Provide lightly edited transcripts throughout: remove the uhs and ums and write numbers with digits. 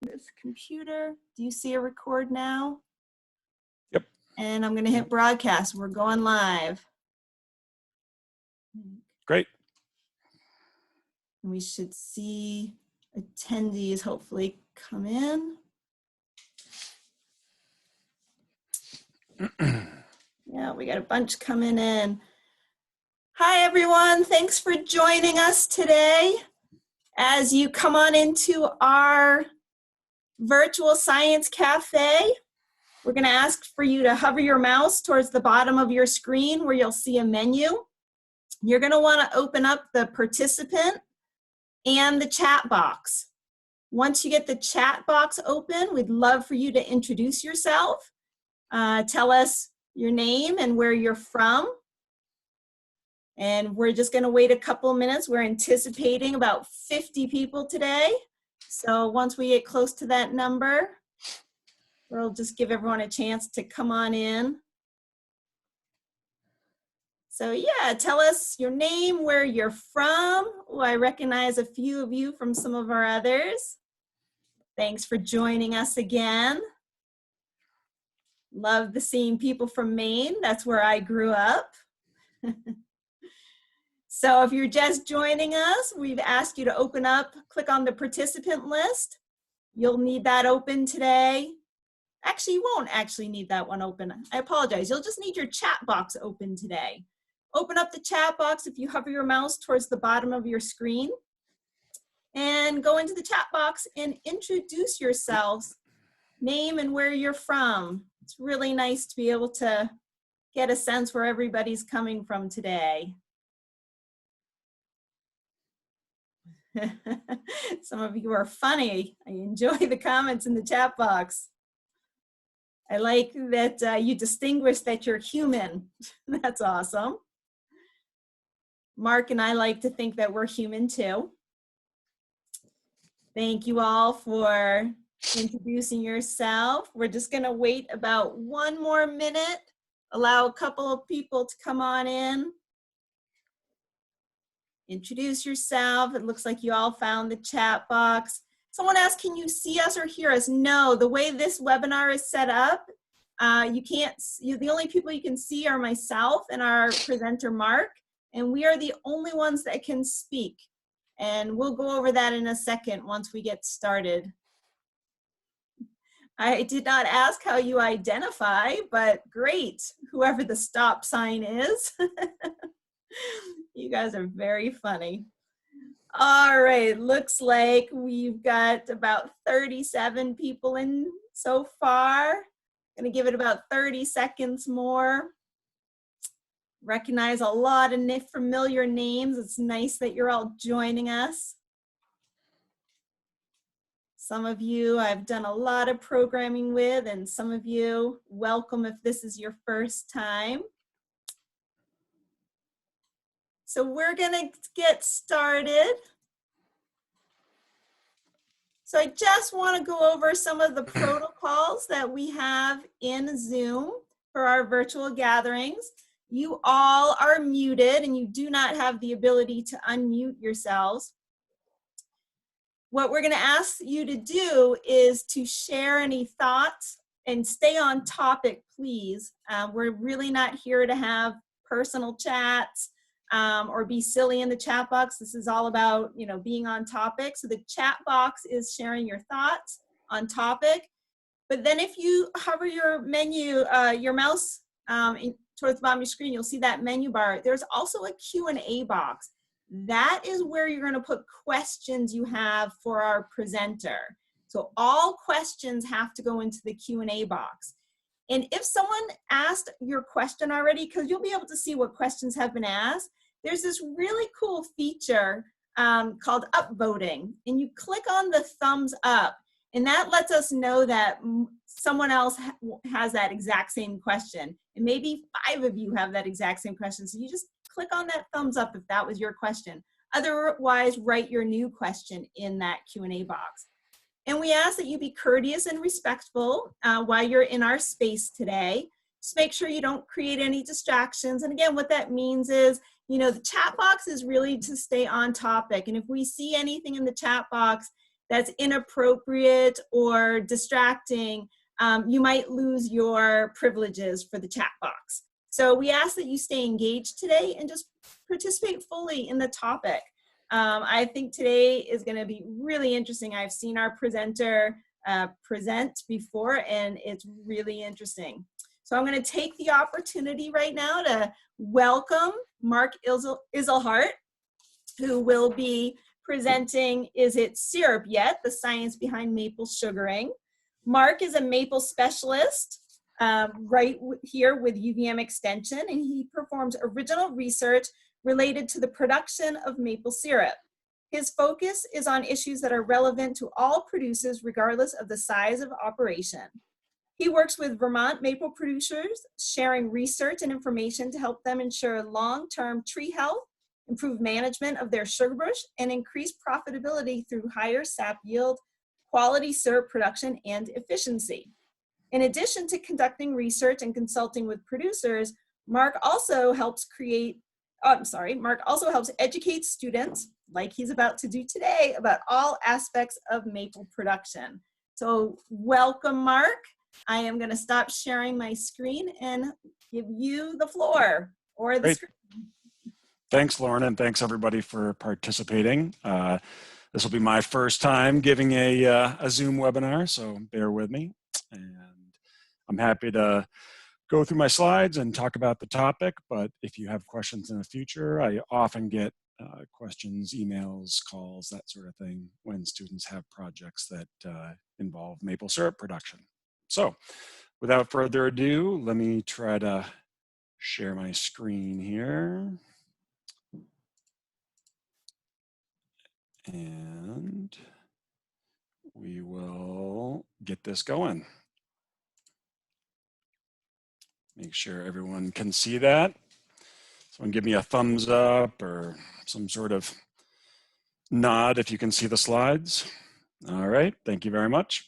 This computer. Do you see a record now? Yep. And I'm going to hit broadcast. We're going live. Great. We should see attendees hopefully come in. Yeah, we got a bunch coming in. Hi, everyone. Thanks for joining us today. As you come on into our virtual science cafe, we're going to ask for you to hover your mouse towards the bottom of your screen where you'll see a menu. You're going to want to open up the participant and the chat box. Once you get the chat box open, we'd love for you to introduce yourself. Tell us your name and where you're from. And we're just going to wait a couple minutes. We're anticipating about 50 people today. So once we get close to that number, we'll just give everyone a chance to come on in. So yeah, tell us your name, where you're from. Oh, I recognize a few of you from some of our others. Thanks for joining us again. Love the seeing people from Maine. That's where I grew up. So if you're just joining us, we've asked you to open up, click on the participant list. You'll need that open today. Actually, you won't actually need that one open. I apologize. You'll just need your chat box open today. Open up the chat box if you hover your mouse towards the bottom of your screen. And go into the chat box and introduce yourselves, name and where you're from. It's really nice to be able to get a sense where everybody's coming from today. Some of you are funny. I enjoy the comments in the chat box. I like that you distinguish that you're human. That's awesome. Mark and I like to think that we're human too. Thank you all for introducing yourself. We're just going to wait about 1 more minute, allow a couple of people to come on in. Introduce yourself. It looks like you all found the chat box. Someone asked, can you see us or hear us? No, the way this webinar is set up, the only people you can see are myself and our presenter, Mark, and we are the only ones that can speak. And we'll go over that in a second once we get started. I did not ask how you identify, but great, whoever the stop sign is. You guys are very funny. All right, looks like we've got about 37 people in so far. Gonna give it about 30 seconds more. Recognize a lot of familiar names. It's nice that you're all joining us. Some of you I've done a lot of programming with, and some of you, welcome if this is your first time. So we're gonna get started. So I just wanna go over some of the protocols that we have in Zoom for our virtual gatherings. You all are muted and you do not have the ability to unmute yourselves. What we're gonna ask you to do is to share any thoughts and stay on topic, please. We're really not here to have personal chats or be silly in the chat box. This is all about, being on topic. So the chat box is sharing your thoughts on topic. But then if you hover your menu, your mouse towards the bottom of your screen, you'll see that menu bar. There's also a Q&A box. That is where you're going to put questions you have for our presenter. So all questions have to go into the Q&A box. And if someone asked your question already, because you'll be able to see what questions have been asked, there's this really cool feature called upvoting. And you click on the thumbs up, and that lets us know that someone else has that exact same question. And maybe 5 of you have that exact same question. So you just click on that thumbs up if that was your question. Otherwise, write your new question in that Q&A box. And we ask that you be courteous and respectful while you're in our space today. Just make sure you don't create any distractions. And again, what that means is, the chat box is really to stay on topic. And if we see anything in the chat box that's inappropriate or distracting, you might lose your privileges for the chat box. So we ask that you stay engaged today and just participate fully in the topic. I think today is going to be really interesting. I've seen our presenter present before, and it's really interesting. So I'm going to take the opportunity right now to welcome Mark Iselhart, who will be presenting Is It Syrup Yet? The Science Behind Maple Sugaring. Mark is a maple specialist right here with UVM Extension, and he performs original research related to the production of maple syrup. His focus is on issues that are relevant to all producers regardless of the size of operation. He works with Vermont maple producers, sharing research and information to help them ensure long-term tree health, improve management of their sugar bush, and increase profitability through higher sap yield, quality syrup production, and efficiency. In addition to conducting research and consulting with producers, Mark also helps educate students, like he's about to do today, about all aspects of maple production. So welcome, Mark. I am going to stop sharing my screen and give you the floor or the screen. Thanks, Lauren, and thanks everybody for participating. This will be my first time giving a Zoom webinar, so bear with me. And I'm happy to go through my slides and talk about the topic, but if you have questions in the future, I often get questions, emails, calls, that sort of thing when students have projects that involve maple syrup production. So without further ado, let me try to share my screen here. And we will get this going. Make sure everyone can see that. Someone give me a thumbs up or some sort of nod if you can see the slides. All right, thank you very much.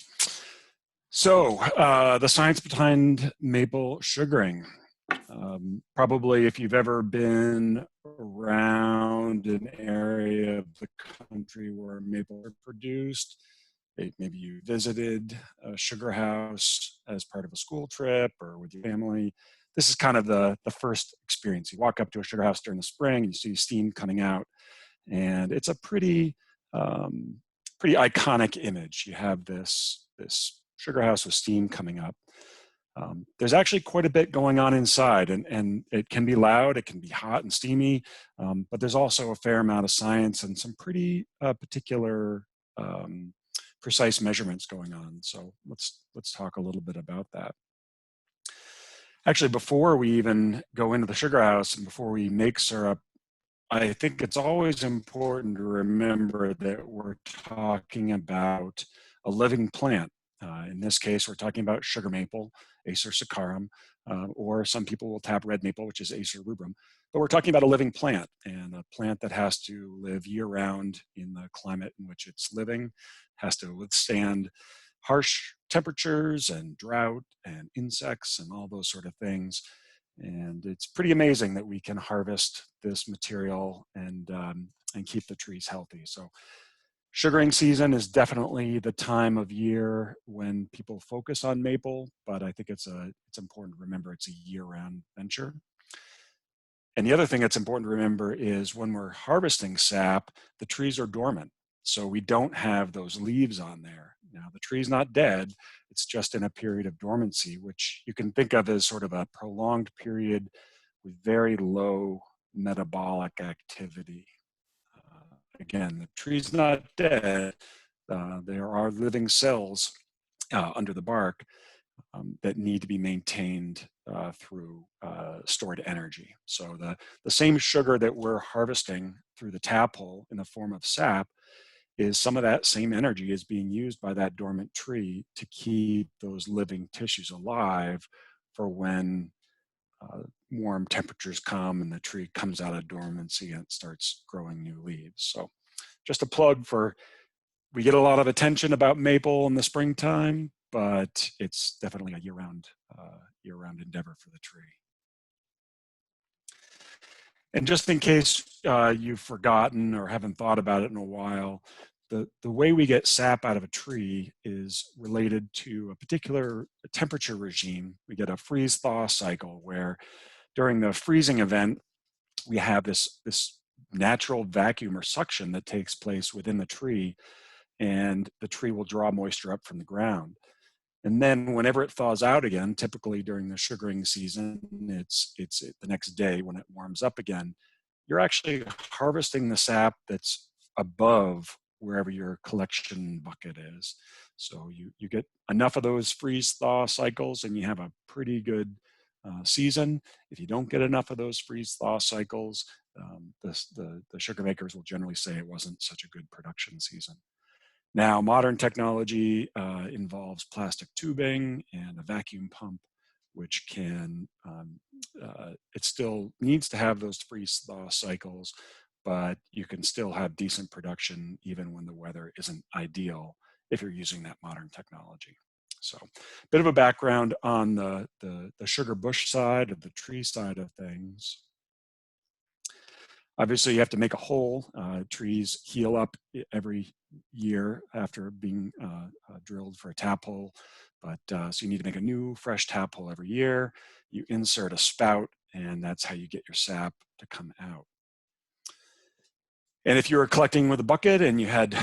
So the science behind maple sugaring. Probably if you've ever been around an area of the country where maple are produced, maybe you visited a sugar house as part of a school trip or with your family. This is kind of the first experience. You walk up to a sugar house during the spring, you see steam coming out, and it's a pretty iconic image. You have this sugar house with steam coming up. There's actually quite a bit going on inside, and it can be loud, it can be hot and steamy, but there's also a fair amount of science and some pretty particular precise measurements going on. So let's talk a little bit about that. Actually, before we even go into the sugar house and before we make syrup, I think it's always important to remember that we're talking about a living plant. In this case, we're talking about sugar maple, Acer saccharum, or some people will tap red maple, which is Acer rubrum. But we're talking about a living plant, and a plant that has to live year-round in the climate in which it's living, has to withstand harsh temperatures and drought and insects and all those sort of things. And it's pretty amazing that we can harvest this material and keep the trees healthy. So sugaring season is definitely the time of year when people focus on maple, but I think it's important to remember it's a year-round venture. And the other thing that's important to remember is when we're harvesting sap, the trees are dormant. So we don't have those leaves on there. Now, the tree's not dead, it's just in a period of dormancy, which you can think of as sort of a prolonged period with very low metabolic activity. Again, the tree's not dead. There are living cells under the bark that need to be maintained through stored energy. So the same sugar that we're harvesting through the tap hole in the form of sap is some of that same energy is being used by that dormant tree to keep those living tissues alive for when warm temperatures come and the tree comes out of dormancy and it starts growing new leaves. So just a plug for, we get a lot of attention about maple in the springtime, but it's definitely a year-round endeavor for the tree. And just in case you've forgotten or haven't thought about it in a while, the way we get sap out of a tree is related to a particular temperature regime. We get a freeze-thaw cycle where during the freezing event, we have this natural vacuum or suction that takes place within the tree, and the tree will draw moisture up from the ground. And then whenever it thaws out again, typically during the sugaring season, it's the next day when it warms up again, you're actually harvesting the sap that's above wherever your collection bucket is. So you get enough of those freeze thaw cycles and you have a pretty good season. If you don't get enough of those freeze thaw cycles, the sugar makers will generally say it wasn't such a good production season. Now, modern technology involves plastic tubing and a vacuum pump, which can, it still needs to have those freeze-thaw cycles, but you can still have decent production even when the weather isn't ideal if you're using that modern technology. So, a bit of a background on the sugar bush side of the tree side of things. Obviously, you have to make a hole. Trees heal up every year after being drilled for a tap hole. But so you need to make a new fresh tap hole every year. You insert a spout, and that's how you get your sap to come out. And if you were collecting with a bucket and you had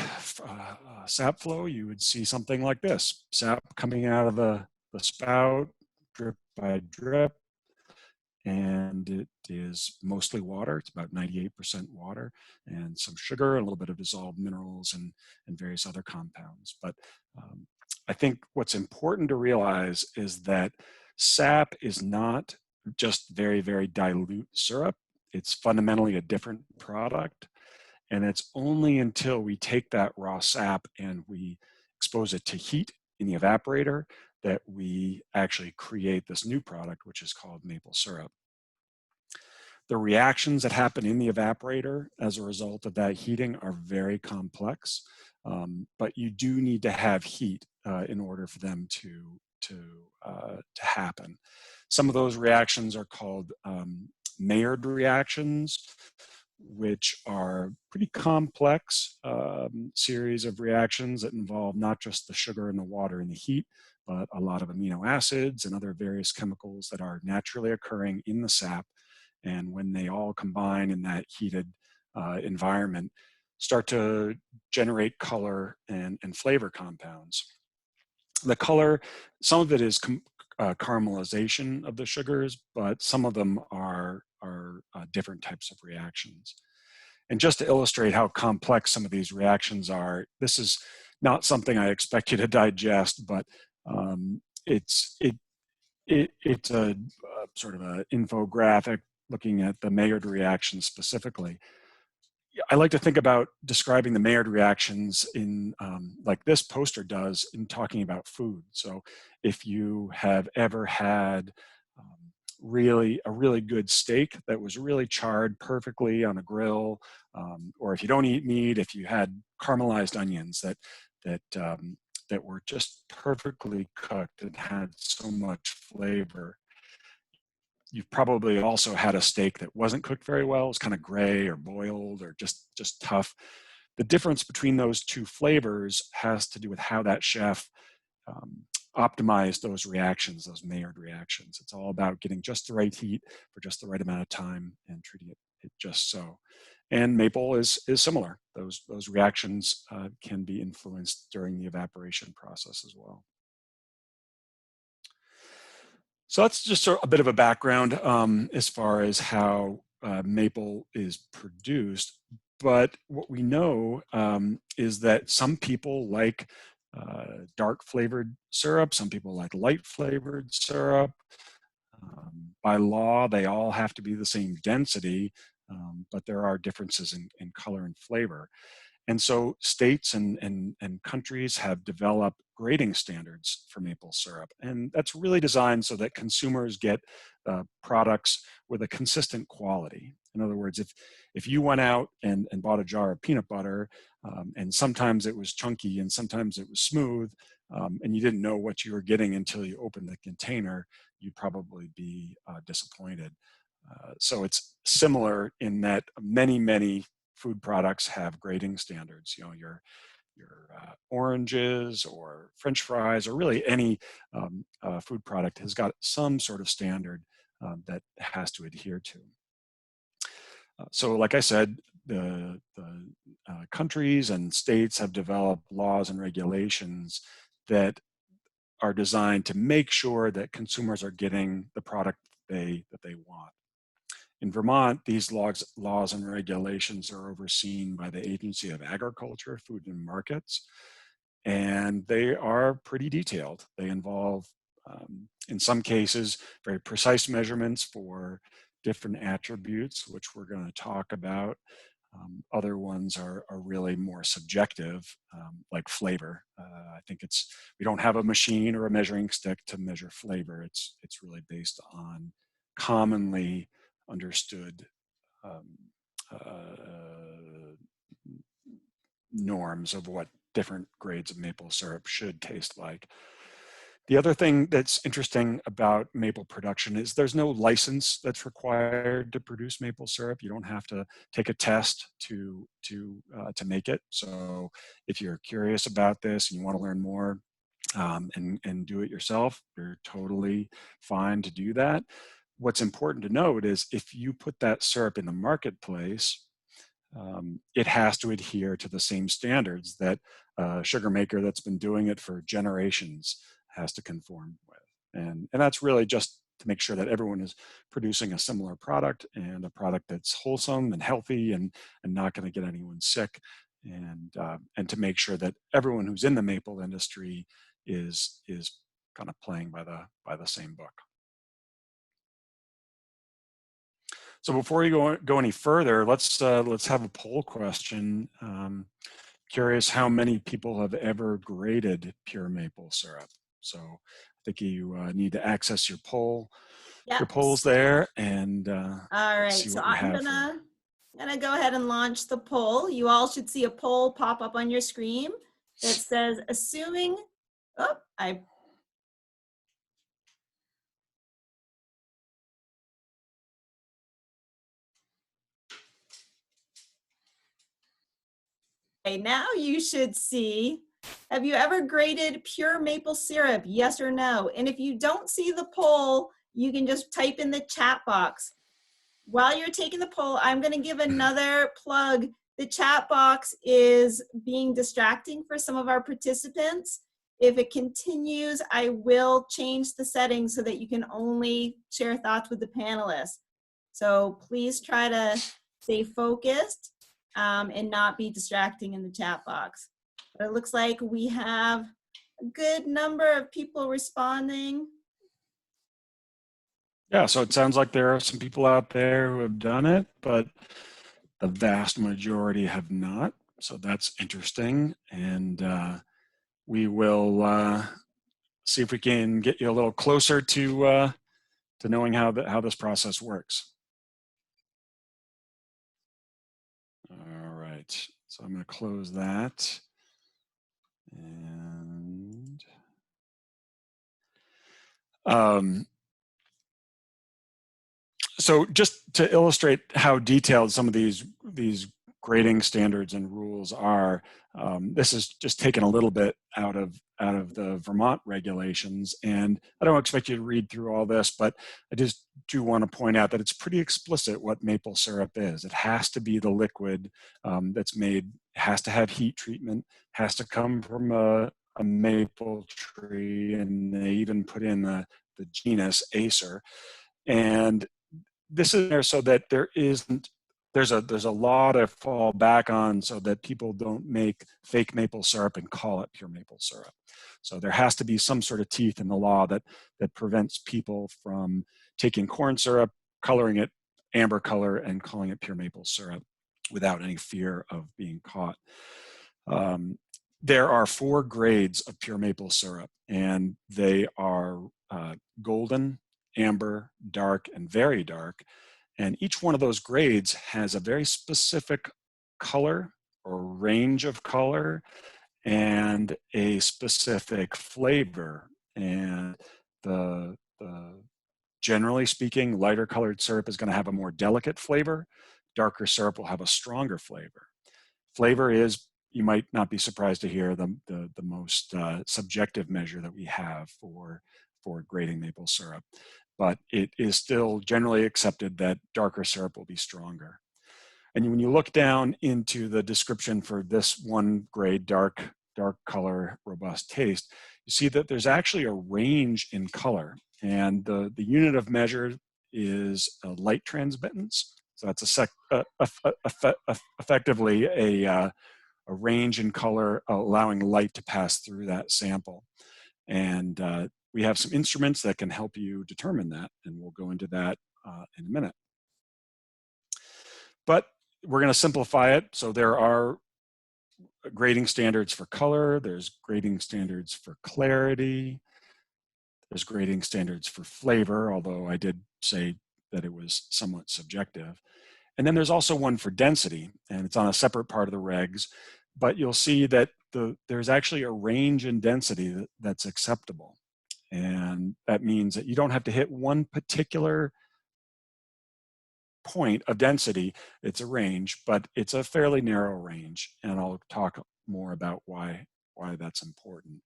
sap flow, you would see something like this. Sap coming out of the spout, drip by drip. And it is mostly water. It's about 98% water and some sugar, a little bit of dissolved minerals and various other compounds. But I think what's important to realize is that sap is not just very, very dilute syrup. It's fundamentally a different product. And it's only until we take that raw sap and we expose it to heat in the evaporator that we actually create this new product, which is called maple syrup. The reactions that happen in the evaporator as a result of that heating are very complex, but you do need to have heat in order for them to happen. Some of those reactions are called Maillard reactions, which are pretty complex series of reactions that involve not just the sugar and the water and the heat, but a lot of amino acids and other various chemicals that are naturally occurring in the sap. And when they all combine in that heated environment, start to generate color and flavor compounds. The color, some of it is caramelization of the sugars, but some of them are different types of reactions. And just to illustrate how complex some of these reactions are, this is not something I expect you to digest, but it's a sort of an infographic looking at the Maillard reaction specifically. I like to think about describing the Maillard reactions in like this poster does in talking about food. So if you have ever had a really good steak that was really charred perfectly on a grill, or if you don't eat meat, if you had caramelized onions that were just perfectly cooked and had so much flavor. You've probably also had a steak that wasn't cooked very well. It's kind of gray or boiled or just tough. The difference between those two flavors has to do with how that chef optimized those reactions, those Maillard reactions. It's all about getting just the right heat for just the right amount of time and treating it just so. And maple is similar. Those reactions can be influenced during the evaporation process as well. So that's just a bit of a background as far as how maple is produced. But what we know is that some people like dark flavored syrup, some people like light flavored syrup. By law, they all have to be the same density, but there are differences in color and flavor. And so states and countries have developed grading standards for maple syrup. And that's really designed so that consumers get products with a consistent quality. In other words, if you went out and bought a jar of peanut butter, and sometimes it was chunky and sometimes it was smooth, and you didn't know what you were getting until you opened the container, you'd probably be disappointed. So it's similar in that many food products have grading standards. You know, oranges or French fries, or really any food product has got some sort of standard that has to adhere to. So like I said, the countries and states have developed laws and regulations that are designed to make sure that consumers are getting the product that they want. In Vermont, these laws and regulations are overseen by the Agency of Agriculture, Food and Markets, and they are pretty detailed. They involve, in some cases, very precise measurements for different attributes, which we're going to talk about. Other ones are really more subjective, like flavor. I think we don't have a machine or a measuring stick to measure flavor. It's really based on commonly understood norms of what different grades of maple syrup should taste like. The other thing that's interesting about maple production is there's no license that's required to produce maple syrup. You don't have to take a test to make it. So if you're curious about this and you want to learn more and do it yourself, you're totally fine to do that. What's important to note is if you put that syrup in the marketplace, it has to adhere to the same standards that a sugar maker that's been doing it for generations has to conform with. And that's really just to make sure that everyone is producing a similar product, and a product that's wholesome and healthy and not going to get anyone sick, and to make sure that everyone who's in the maple industry is kind of playing by the same book. So before we go any further, let's have a poll question. Curious how many people have ever graded pure maple syrup. So I think you need to access your poll, Yep. your polls there, and all right. see So what we I'm have. gonna go ahead and launch the poll. You all should see a poll pop up on your screen that says, assuming, oh, okay, now you should see, have you ever graded pure maple syrup? Yes or no? And if you don't see the poll, you can just type in the chat box. While you're taking the poll, I'm going to give another plug. The chat box is being distracting for some of our participants. If it continues, I will change the settings so that you can only share thoughts with the panelists. So please try to stay focused and not be distracting in the chat box. But it looks like we have a good number of people responding. Yeah, so it sounds like there are some people out there who have done it, but the vast majority have not. So that's interesting, and we will see if we can get you a little closer to knowing how this process works. All right, so I'm going to close that, and so just to illustrate how detailed some of these grading standards and rules are, this is just taken a little bit out of the Vermont regulations, and I don't expect you to read through all this, but I just do want to point out that it's pretty explicit what maple syrup is. It has to be the liquid that's made, has to have heat treatment, has to come from a maple tree, and they even put in the genus Acer, and this is there so that there's a law to fall back on so that people don't make fake maple syrup and call it pure maple syrup. So there has to be some sort of teeth in the law that prevents people from taking corn syrup, coloring it amber color, and calling it pure maple syrup without any fear of being caught. There are 4 grades of pure maple syrup, and they are golden, amber, dark, and very dark. And each one of those grades has a very specific color or range of color and a specific flavor. And generally speaking, lighter colored syrup is going to have a more delicate flavor. Darker syrup will have a stronger flavor. Flavor is you might not be surprised to hear the most subjective measure that we have for grading maple syrup. But it is still generally accepted that darker syrup will be stronger. And when you look down into the description for this one grade, dark color, robust taste, you see that there's actually a range in color. And the unit of measure is light transmittance. So that's effectively a range in color allowing light to pass through that sample. And we have some instruments that can help you determine that, and we'll go into that in a minute. But we're going to simplify it. So there are grading standards for color, there's grading standards for clarity, there's grading standards for flavor, although I did say that it was somewhat subjective. And then there's also one for density, and it's on a separate part of the regs, but you'll see that there's actually a range in density that's acceptable. And that means that you don't have to hit one particular point of density. It's a range, but it's a fairly narrow range, and I'll talk more about why that's important.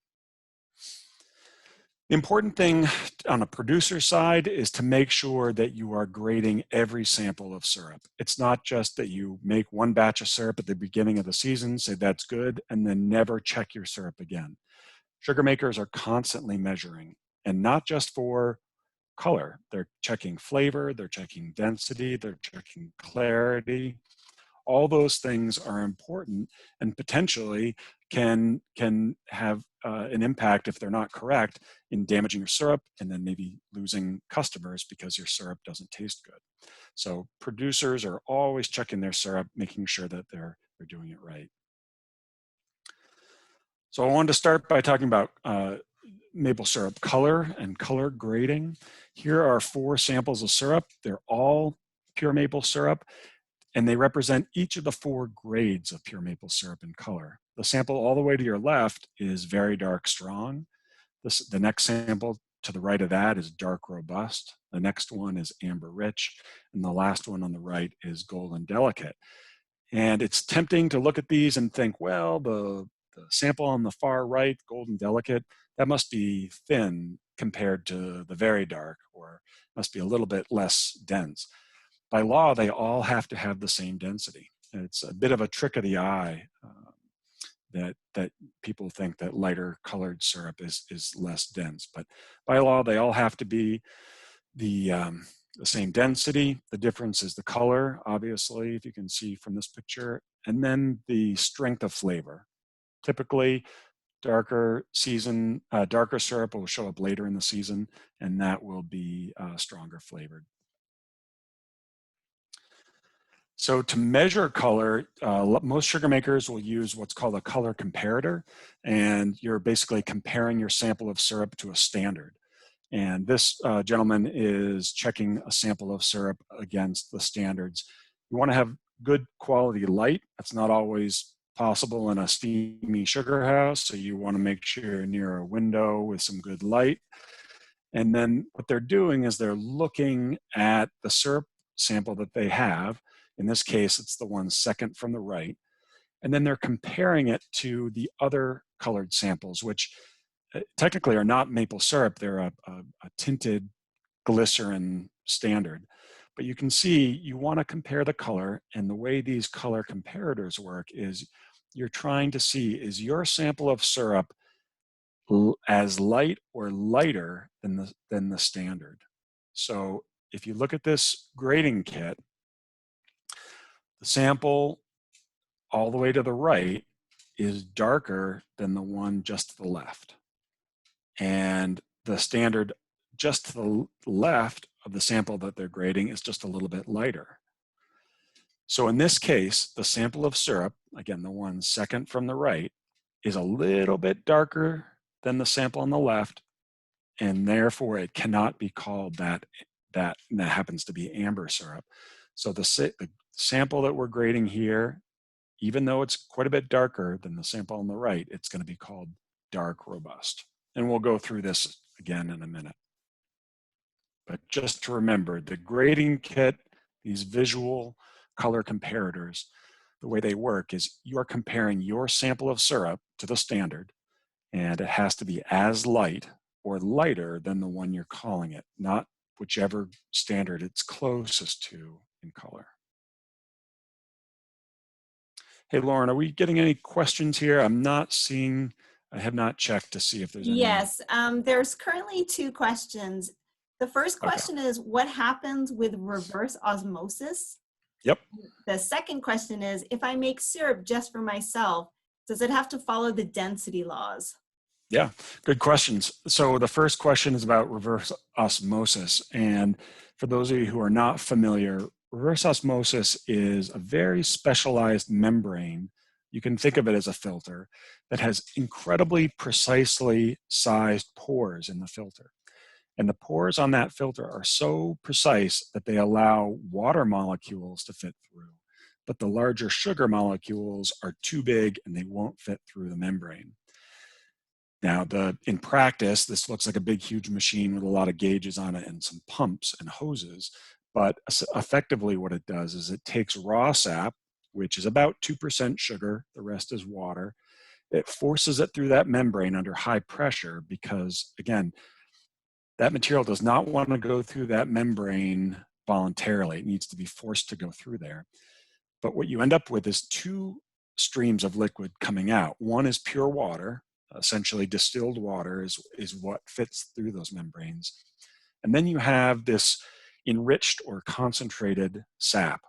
The important thing on a producer side is to make sure that you are grading every sample of syrup. It's not just that you make one batch of syrup at the beginning of the season, say that's good, and then never check your syrup again. Sugar makers are constantly measuring, and not just for color. They're checking flavor, they're checking density, they're checking clarity. All those things are important and potentially can have an impact, if they're not correct, in damaging your syrup and then maybe losing customers because your syrup doesn't taste good. So producers are always checking their syrup, making sure that they're doing it right. So I wanted to start by talking about maple syrup color and color grading. Here are 4 samples of syrup. They're all pure maple syrup, and they represent each of the 4 grades of pure maple syrup in color. The sample all the way to your left is very dark strong. The next sample to the right of that is dark robust. The next one is amber rich, and the last one on the right is golden delicate. And it's tempting to look at these and think, well, the sample on the far right, golden delicate, that must be thin compared to the very dark, or must be a little bit less dense. By law, they all have to have the same density. And it's a bit of a trick of the eye that people think that lighter colored syrup is less dense. But by law, they all have to be the same density. The difference is the color, obviously, if you can see from this picture, and then the strength of flavor. Typically, darker syrup will show up later in the season, and that will be stronger flavored. So to measure color, most sugar makers will use what's called a color comparator, and you're basically comparing your sample of syrup to a standard. And this gentleman is checking a sample of syrup against the standards. You want to have good quality light. That's not always possible in a steamy sugar house, so you want to make sure you're near a window with some good light. And then what they're doing is they're looking at the syrup sample that they have. In this case, it's the one second from the right. And then they're comparing it to the other colored samples, which technically are not maple syrup. They're a tinted glycerin standard. But you can see you want to compare the color, and the way these color comparators work is you're trying to see, is your sample of syrup as light or lighter than the standard? So if you look at this grading kit, the sample all the way to the right is darker than the one just to the left. And the standard just to the left of the sample that they're grading is just a little bit lighter. So in this case, the sample of syrup, again, the one second from the right, is a little bit darker than the sample on the left, and therefore it cannot be called that happens to be amber syrup. So the sample that we're grading here, even though it's quite a bit darker than the sample on the right, it's going to be called dark robust. And we'll go through this again in a minute. But just to remember, the grading kit, these visual color comparators, the way they work is you are comparing your sample of syrup to the standard, and it has to be as light or lighter than the one you're calling it, not whichever standard it's closest to in color. Hey, Lauren, are we getting any questions here? I'm not seeing, I have not checked to see if there's any. Yes, there's currently 2 questions. The first question is, what happens with reverse osmosis? Yep. The second question is, if I make syrup just for myself, does it have to follow the density laws? Yeah, good questions. So the first question is about reverse osmosis. And for those of you who are not familiar, reverse osmosis is a very specialized membrane. You can think of it as a filter that has incredibly precisely sized pores in the filter. And the pores on that filter are so precise that they allow water molecules to fit through. But the larger sugar molecules are too big and they won't fit through the membrane. Now, in practice, this looks like a big, huge machine with a lot of gauges on it and some pumps and hoses. But effectively what it does is it takes raw sap, which is about 2% sugar, the rest is water. It forces it through that membrane under high pressure because, again, that material does not want to go through that membrane voluntarily. It needs to be forced to go through there. But what you end up with is 2 streams of liquid coming out. One is pure water. Essentially distilled water is what fits through those membranes. And then you have this enriched or concentrated sap.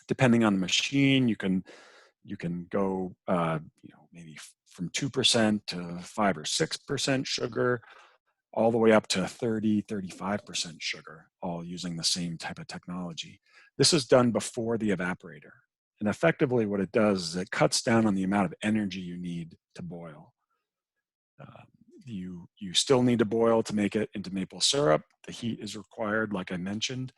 Depending on the machine, you can go maybe from 2% to 5 or 6% sugar, all the way up to 30, 35% sugar, all using the same type of technology. This is done before the evaporator. And effectively what it does is it cuts down on the amount of energy you need to boil. You still need to boil to make it into maple syrup. The heat is required, like I mentioned,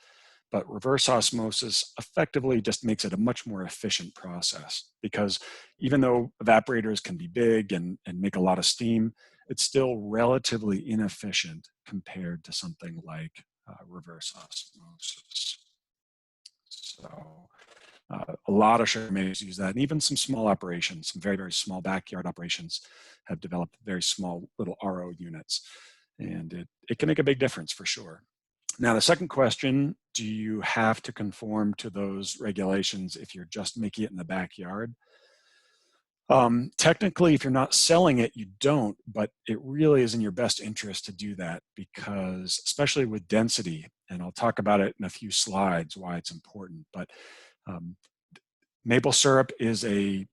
but reverse osmosis effectively just makes it a much more efficient process because even though evaporators can be big and make a lot of steam, it's still relatively inefficient compared to something like reverse osmosis. So a lot of sugar makers use that, and even some small operations, some very, very small backyard operations have developed very small little RO units, and it can make a big difference for sure. Now, the second question, do you have to conform to those regulations if you're just making it in the backyard? Technically, if you're not selling it, you don't, but it really is in your best interest to do that because, especially with density, and I'll talk about it in a few slides why it's important, but maple syrup is a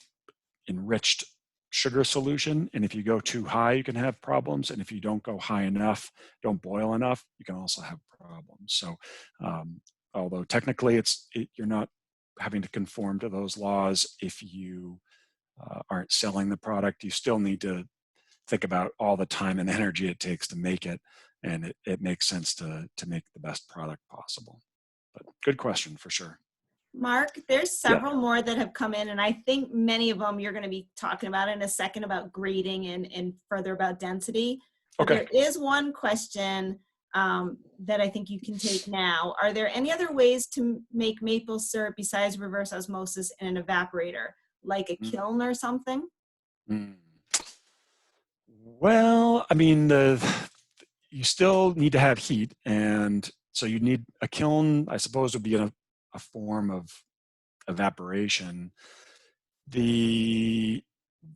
enriched sugar solution, and if you go too high, you can have problems, and if you don't go high enough, don't boil enough, you can also have problems. So although technically you're not having to conform to those laws if you aren't selling the product, you still need to think about all the time and energy it takes to make it, and it makes sense to make the best product possible. But good question for sure. Mark, there's several more that have come in, and I think many of them you're going to be talking about in a second about grading and further about density. But there is one question that I think you can take now. Are there any other ways to make maple syrup besides reverse osmosis in an evaporator, like a kiln or something? Well, I mean, you still need to have heat, and so you need a kiln, I suppose, would be a form of evaporation. There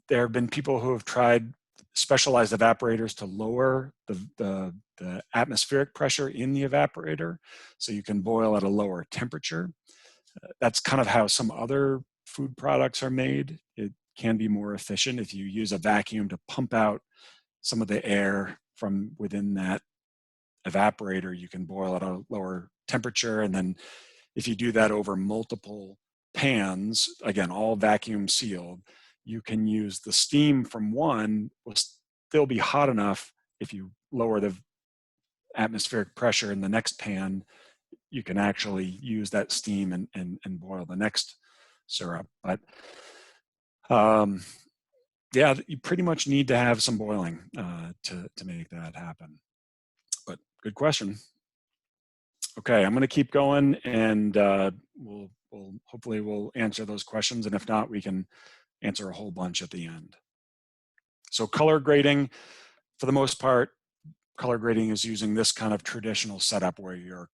have been people who have tried specialized evaporators to lower the atmospheric pressure in the evaporator so you can boil at a lower temperature. That's kind of how some other food products are made. It can be more efficient if you use a vacuum to pump out some of the air from within that evaporator. You can boil at a lower temperature, and then if you do that over multiple pans, again, all vacuum sealed, you can use the steam from one will still be hot enough. If you lower the atmospheric pressure in the next pan, you can actually use that steam and boil the next syrup. But yeah, you pretty much need to have some boiling to make that happen. But good question. Okay, I'm going to keep going, and we'll hopefully we'll answer those questions. And if not, we can answer a whole bunch at the end. So color grading, for the most part, color grading is using this kind of traditional setup where you're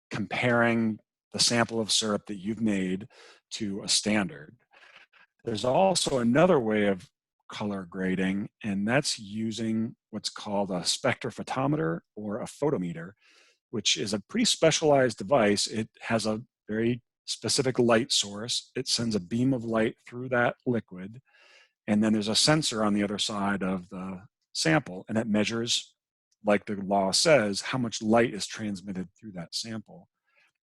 comparing the sample of syrup that you've made to a standard. There's also another way of color grading, and that's using what's called a spectrophotometer or a photometer, which is a pretty specialized device. It has a very specific light source. It sends a beam of light through that liquid, and then there's a sensor on the other side of the sample, and it measures, like the law says, how much light is transmitted through that sample.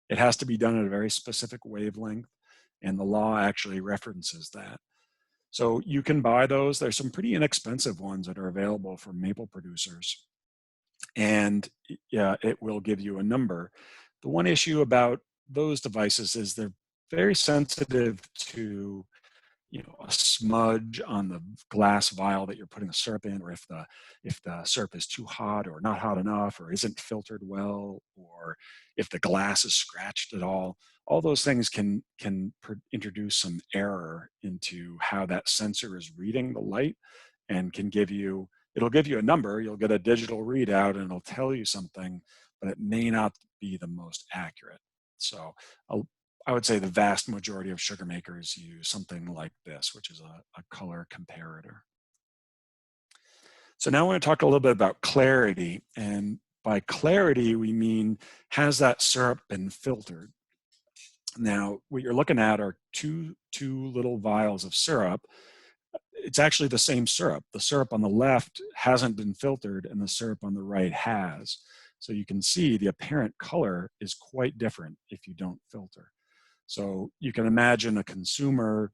It has to be done at a very specific wavelength, and the law actually references that. So you can buy those. There's some pretty inexpensive ones that are available for maple producers, and yeah, it will give you a number. The one issue about those devices is they're very sensitive to, you know, a smudge on the glass vial that you're putting the syrup in, or if the syrup is too hot or not hot enough or isn't filtered well, or if the glass is scratched at all those things can introduce some error into how that sensor is reading the light, and can give you, it'll give you a number, you'll get a digital readout and it'll tell you something, but it may not be the most accurate. So I would say the vast majority of sugar makers use something like this, which is a color comparator. So now I want to talk a little bit about clarity. And by clarity, we mean, has that syrup been filtered? Now, what you're looking at are two little vials of syrup. It's actually the same syrup. The syrup on the left hasn't been filtered and the syrup on the right has. So you can see the apparent color is quite different if you don't filter. So you can imagine a consumer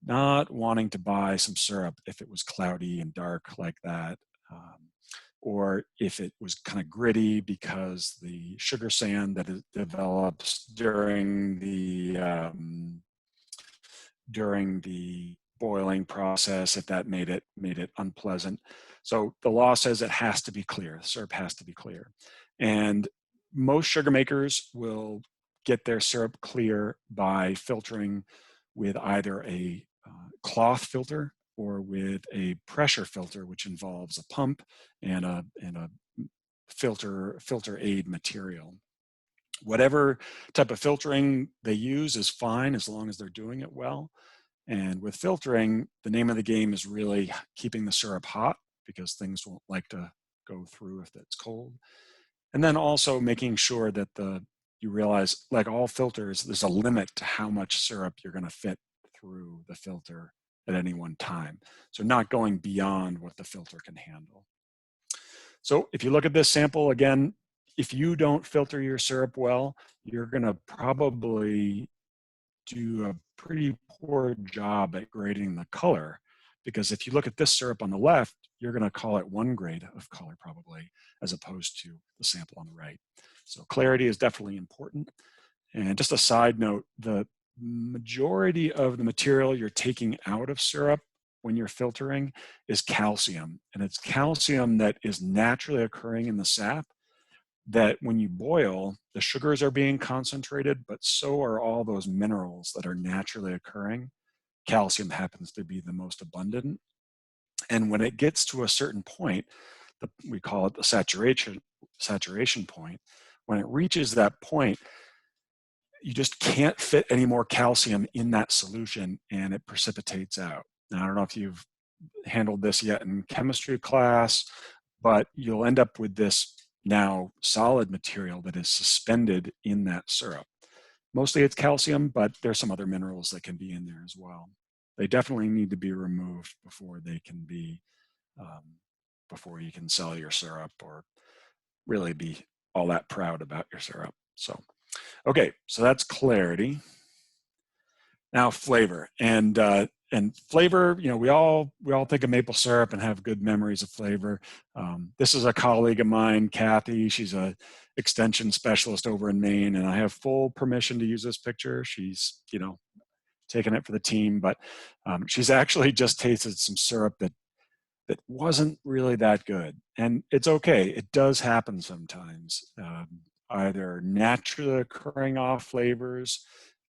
not wanting to buy some syrup if it was cloudy and dark like that, or if it was kind of gritty because the sugar sand that it develops during the boiling process, if that made it unpleasant. So the law says it has to be clear. The syrup has to be clear, and most sugar makers will get their syrup clear by filtering with either a cloth filter or with a pressure filter, which involves a pump and a filter aid material. Whatever type of filtering they use is fine as long as they're doing it well. And with filtering, the name of the game is really keeping the syrup hot, because things won't like to go through if it's cold. And then also making sure that you realize, like all filters, there's a limit to how much syrup you're going to fit through the filter at any one time. So not going beyond what the filter can handle. So if you look at this sample again, if you don't filter your syrup well, you're going to probably do a pretty poor job at grading the color, because if you look at this syrup on the left, you're going to call it one grade of color probably, as opposed to the sample on the right. So clarity is definitely important. And just a side note, the majority of the material you're taking out of syrup when you're filtering is calcium, and it's calcium that is naturally occurring in the sap, that when you boil, the sugars are being concentrated, but so are all those minerals that are naturally occurring. Calcium happens to be the most abundant. And when it gets to a certain point, we call it the saturation point, when it reaches that point, you just can't fit any more calcium in that solution and it precipitates out. Now, I don't know if you've handled this yet in chemistry class, but you'll end up with this now solid material that is suspended in that syrup. Mostly it's calcium, but there's some other minerals that can be in there as well. They definitely need to be removed before they can be, before you can sell your syrup or really be all that proud about your syrup. So, okay, so that's clarity. Now flavor, and flavor, you know, we all think of maple syrup and have good memories of flavor. This is a colleague of mine, Kathy. She's a extension specialist over in Maine, and I have full permission to use this picture. She's, you know, taking it for the team, but she's actually just tasted some syrup that wasn't really that good, and it's okay. It does happen sometimes. Either naturally occurring off flavors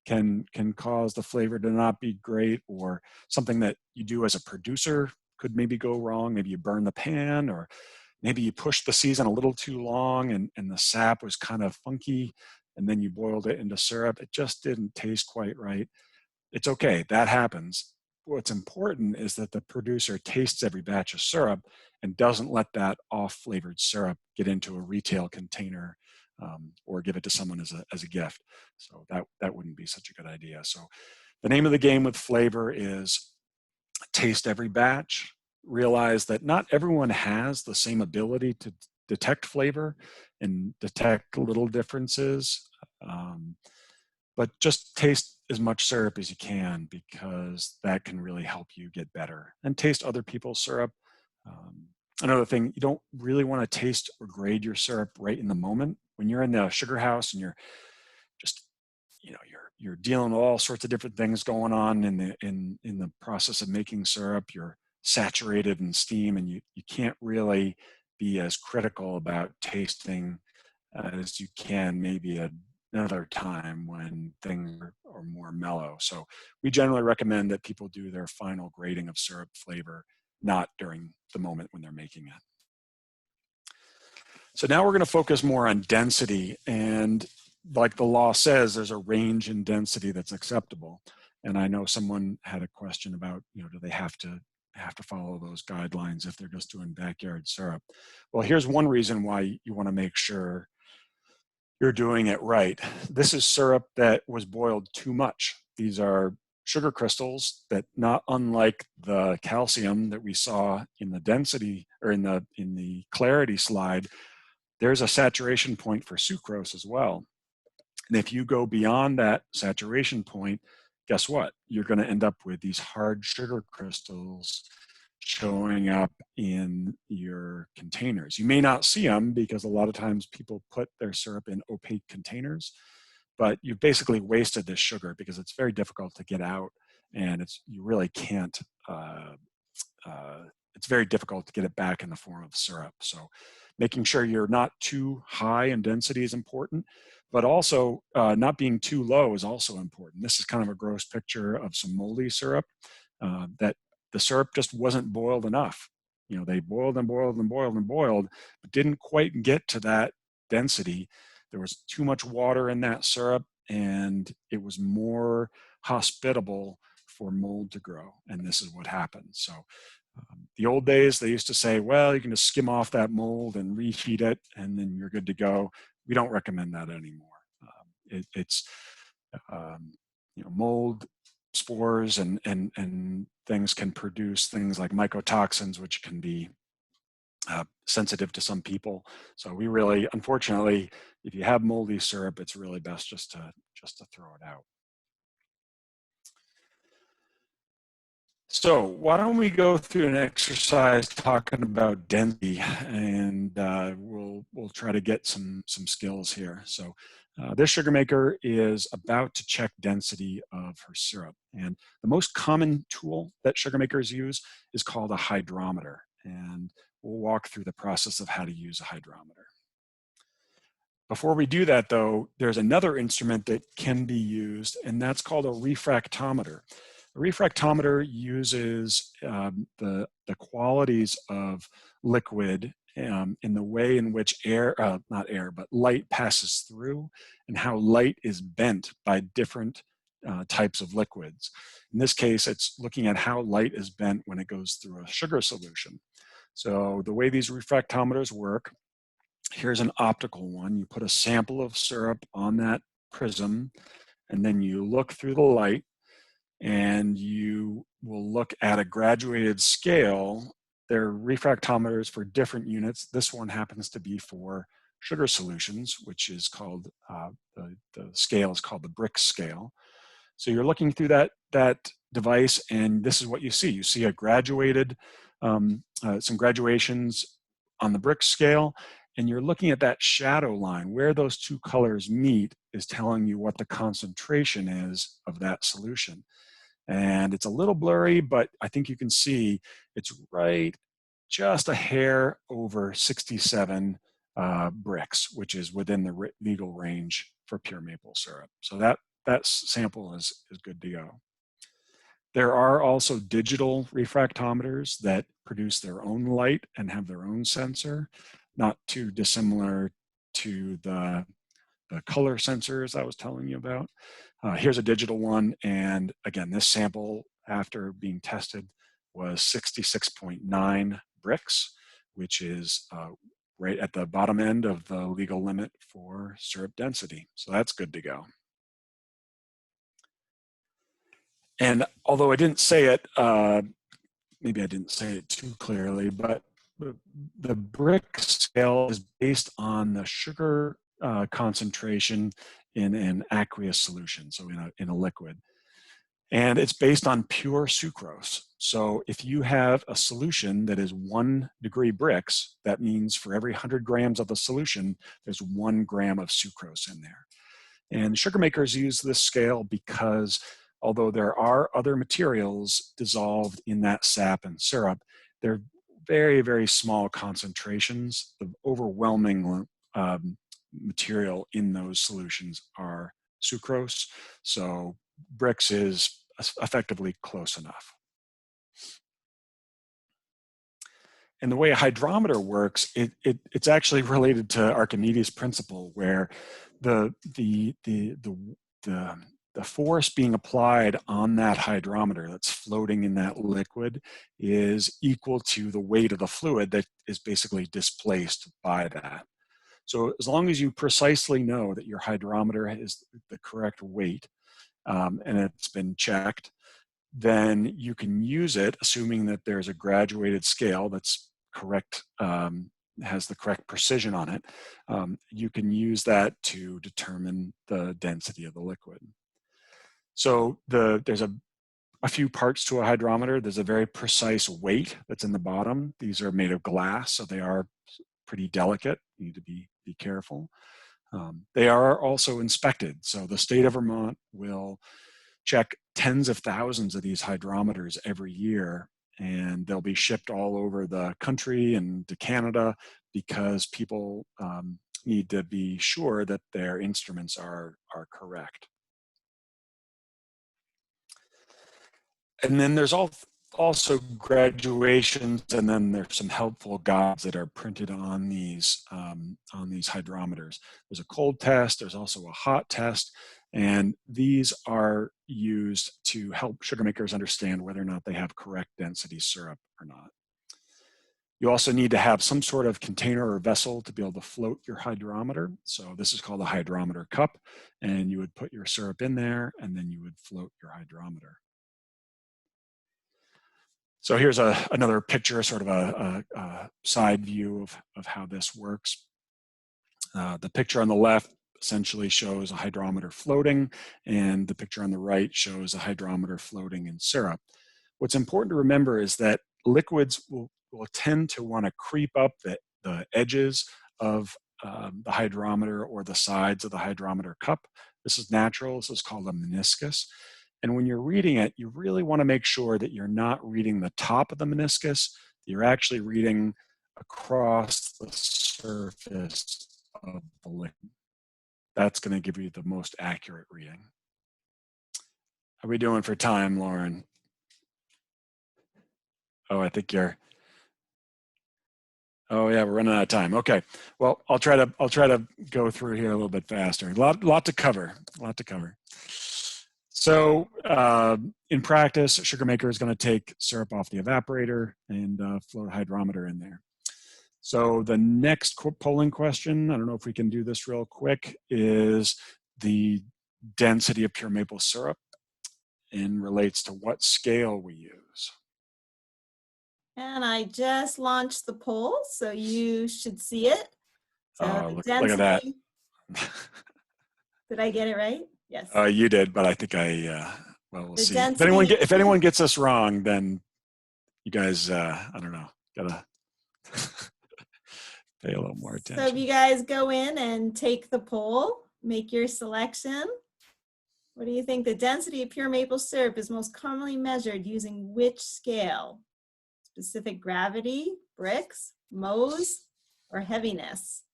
can cause the flavor to not be great, or something that you do as a producer could maybe go wrong. Maybe you burn the pan, or maybe you pushed the season a little too long and the sap was kind of funky, and then you boiled it into syrup. It just didn't taste quite right. It's okay, that happens. What's important is that the producer tastes every batch of syrup and doesn't let that off-flavored syrup get into a retail container, or give it to someone as a gift. So that wouldn't be such a good idea. So the name of the game with flavor is taste every batch. Realize that not everyone has the same ability to detect flavor and detect little differences. But just taste as much syrup as you can, because that can really help you get better. And taste other people's syrup. Another thing, you don't really want to taste or grade your syrup right in the moment. When you're in the sugar house and you're just, you're dealing with all sorts of different things going on in the process of making syrup. You're saturated in steam, and you can't really be as critical about tasting as you can maybe another time when things are more mellow. So we generally recommend that people do their final grading of syrup flavor not during the moment when they're making it. So now we're going to focus more on density, and like the law says, there's a range in density that's acceptable. And I know someone had a question about, do they have to follow those guidelines if they're just doing backyard syrup? Well, here's one reason why you want to make sure you're doing it right. This is syrup that was boiled too much. These are sugar crystals that, not unlike the calcium that we saw in the density or in the clarity slide, there's a saturation point for sucrose as well. And if you go beyond that saturation point, guess what? You're going to end up with these hard sugar crystals showing up in your containers. You may not see them because a lot of times people put their syrup in opaque containers, but you've basically wasted this sugar because it's very difficult to get out, and you really can't, it's very difficult to get it back in the form of syrup. So making sure you're not too high in density is important, but also not being too low is also important. This is kind of a gross picture of some moldy syrup that the syrup just wasn't boiled enough. They boiled and boiled and boiled and boiled, but didn't quite get to that density. There was too much water in that syrup, and it was more hospitable for mold to grow. And this is what happened. So the old days, they used to say, well, you can just skim off that mold and reheat it, and then you're good to go. We don't recommend that anymore. Mold spores and things can produce things like mycotoxins, which can be sensitive to some people. So we really, unfortunately, if you have moldy syrup, it's really best just to throw it out. So why don't we go through an exercise talking about density, and we'll try to get some skills here. So this sugar maker is about to check density of her syrup, and the most common tool that sugar makers use is called a hydrometer, and we'll walk through the process of how to use a hydrometer. Before we do that, though, there's another instrument that can be used, and that's called a refractometer. A refractometer uses the qualities of liquid in the way in which light passes through, and how light is bent by different types of liquids. In this case, it's looking at how light is bent when it goes through a sugar solution. So the way these refractometers work, here's an optical one. You put a sample of syrup on that prism, and then you look through the light, and you will look at a graduated scale. There are refractometers for different units. This one happens to be for sugar solutions, which is called, the scale is called the Birch scale. So you're looking through that device, and this is what you see. You see a graduated, some graduations on the Birch scale, and you're looking at that shadow line. Where those two colors meet is telling you what the concentration is of that solution. And it's a little blurry, but I think you can see it's right just a hair over 67 Brix, which is within the legal range for pure maple syrup. So that sample is good to go. There are also digital refractometers that produce their own light and have their own sensor, not too dissimilar to the color sensors I was telling you about. Here's a digital one, and again, this sample after being tested was 66.9 bricks, which is right at the bottom end of the legal limit for syrup density. So that's good to go. And although I didn't say it, maybe I didn't say it too clearly, but the brick scale is based on the sugar concentration in an aqueous solution, so in a liquid. And it's based on pure sucrose. So if you have a solution that is 1 degree bricks, that means for every 100 grams of the solution, there's 1 gram of sucrose in there. And sugar makers use this scale because although there are other materials dissolved in that sap and syrup, they're very, very small concentrations. The overwhelming material in those solutions are sucrose. So bricks is effectively close enough. And the way a hydrometer works, it's actually related to Archimedes' principle, where the force being applied on that hydrometer that's floating in that liquid is equal to the weight of the fluid that is basically displaced by that. So as long as you precisely know that your hydrometer is the correct weight and it's been checked, then you can use it, assuming that there's a graduated scale that's correct, has the correct precision on it. You can use that to determine the density of the liquid. So there's a few parts to a hydrometer. There's a very precise weight that's in the bottom. These are made of glass, so they are pretty delicate. You need to be careful. They are also inspected. So the state of Vermont will check tens of thousands of these hydrometers every year, and they'll be shipped all over the country and to Canada because people need to be sure that their instruments are correct. And then there's also graduations, and then there's some helpful guides that are printed on these hydrometers. There's a cold test, there's also a hot test, and these are used to help sugar makers understand whether or not they have correct density syrup or not. You also need to have some sort of container or vessel to be able to float your hydrometer. So this is called a hydrometer cup, and you would put your syrup in there, and then you would float your hydrometer. So here's another picture, sort of a side view of how this works. The picture on the left essentially shows a hydrometer floating, and the picture on the right shows a hydrometer floating in syrup. What's important to remember is that liquids will tend to want to creep up the edges of the hydrometer or the sides of the hydrometer cup. This is natural. This is called a meniscus. And when you're reading it, you really want to make sure that you're not reading the top of the meniscus. You're actually reading across the surface of the liquid. That's going to give you the most accurate reading. How are we doing for time, Lauren? Oh, I think you're. Oh yeah, we're running out of time. Okay, well, I'll try to go through here a little bit faster. Lot to cover. So in practice, a sugar maker is going to take syrup off the evaporator and float a hydrometer in there. So the next polling question, I don't know if we can do this real quick, is the density of pure maple syrup and relates to what scale we use. And I just launched the poll, so you should see it. So Look at that. Did I get it right? Yes. You did, but I think well, we'll see. If anyone gets this wrong, then you guys, I don't know, gotta pay a little more attention. So if you guys go in and take the poll, make your selection. What do you think the density of pure maple syrup is most commonly measured using which scale? Specific gravity, bricks, Mohs, or heaviness?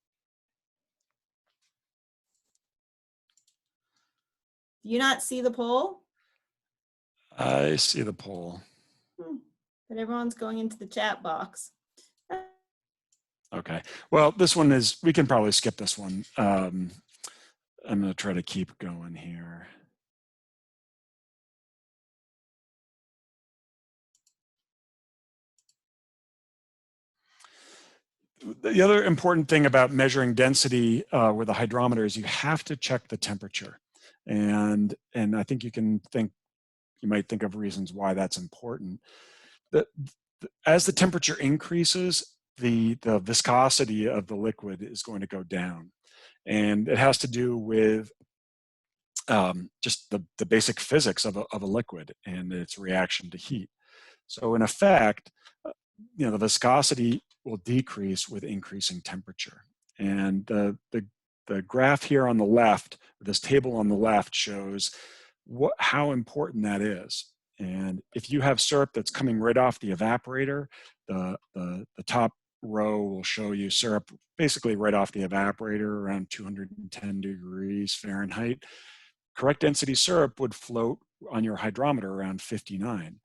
Do you not see the poll? I see the poll. But everyone's going into the chat box. Okay. Well, this one is, we can probably skip this one. I'm going to try to keep going here. The other important thing about measuring density with a hydrometer is you have to check the temperature. And I think you might think of reasons why that's important. As the temperature increases, the viscosity of the liquid is going to go down. And it has to do with just the basic physics of a liquid and its reaction to heat. So in effect, the viscosity will decrease with increasing temperature. And the graph here on the left, this table on the left, shows how important that is. And if you have syrup that's coming right off the evaporator, the top row will show you syrup basically right off the evaporator around 210 degrees Fahrenheit. Correct density syrup would float on your hydrometer around 59.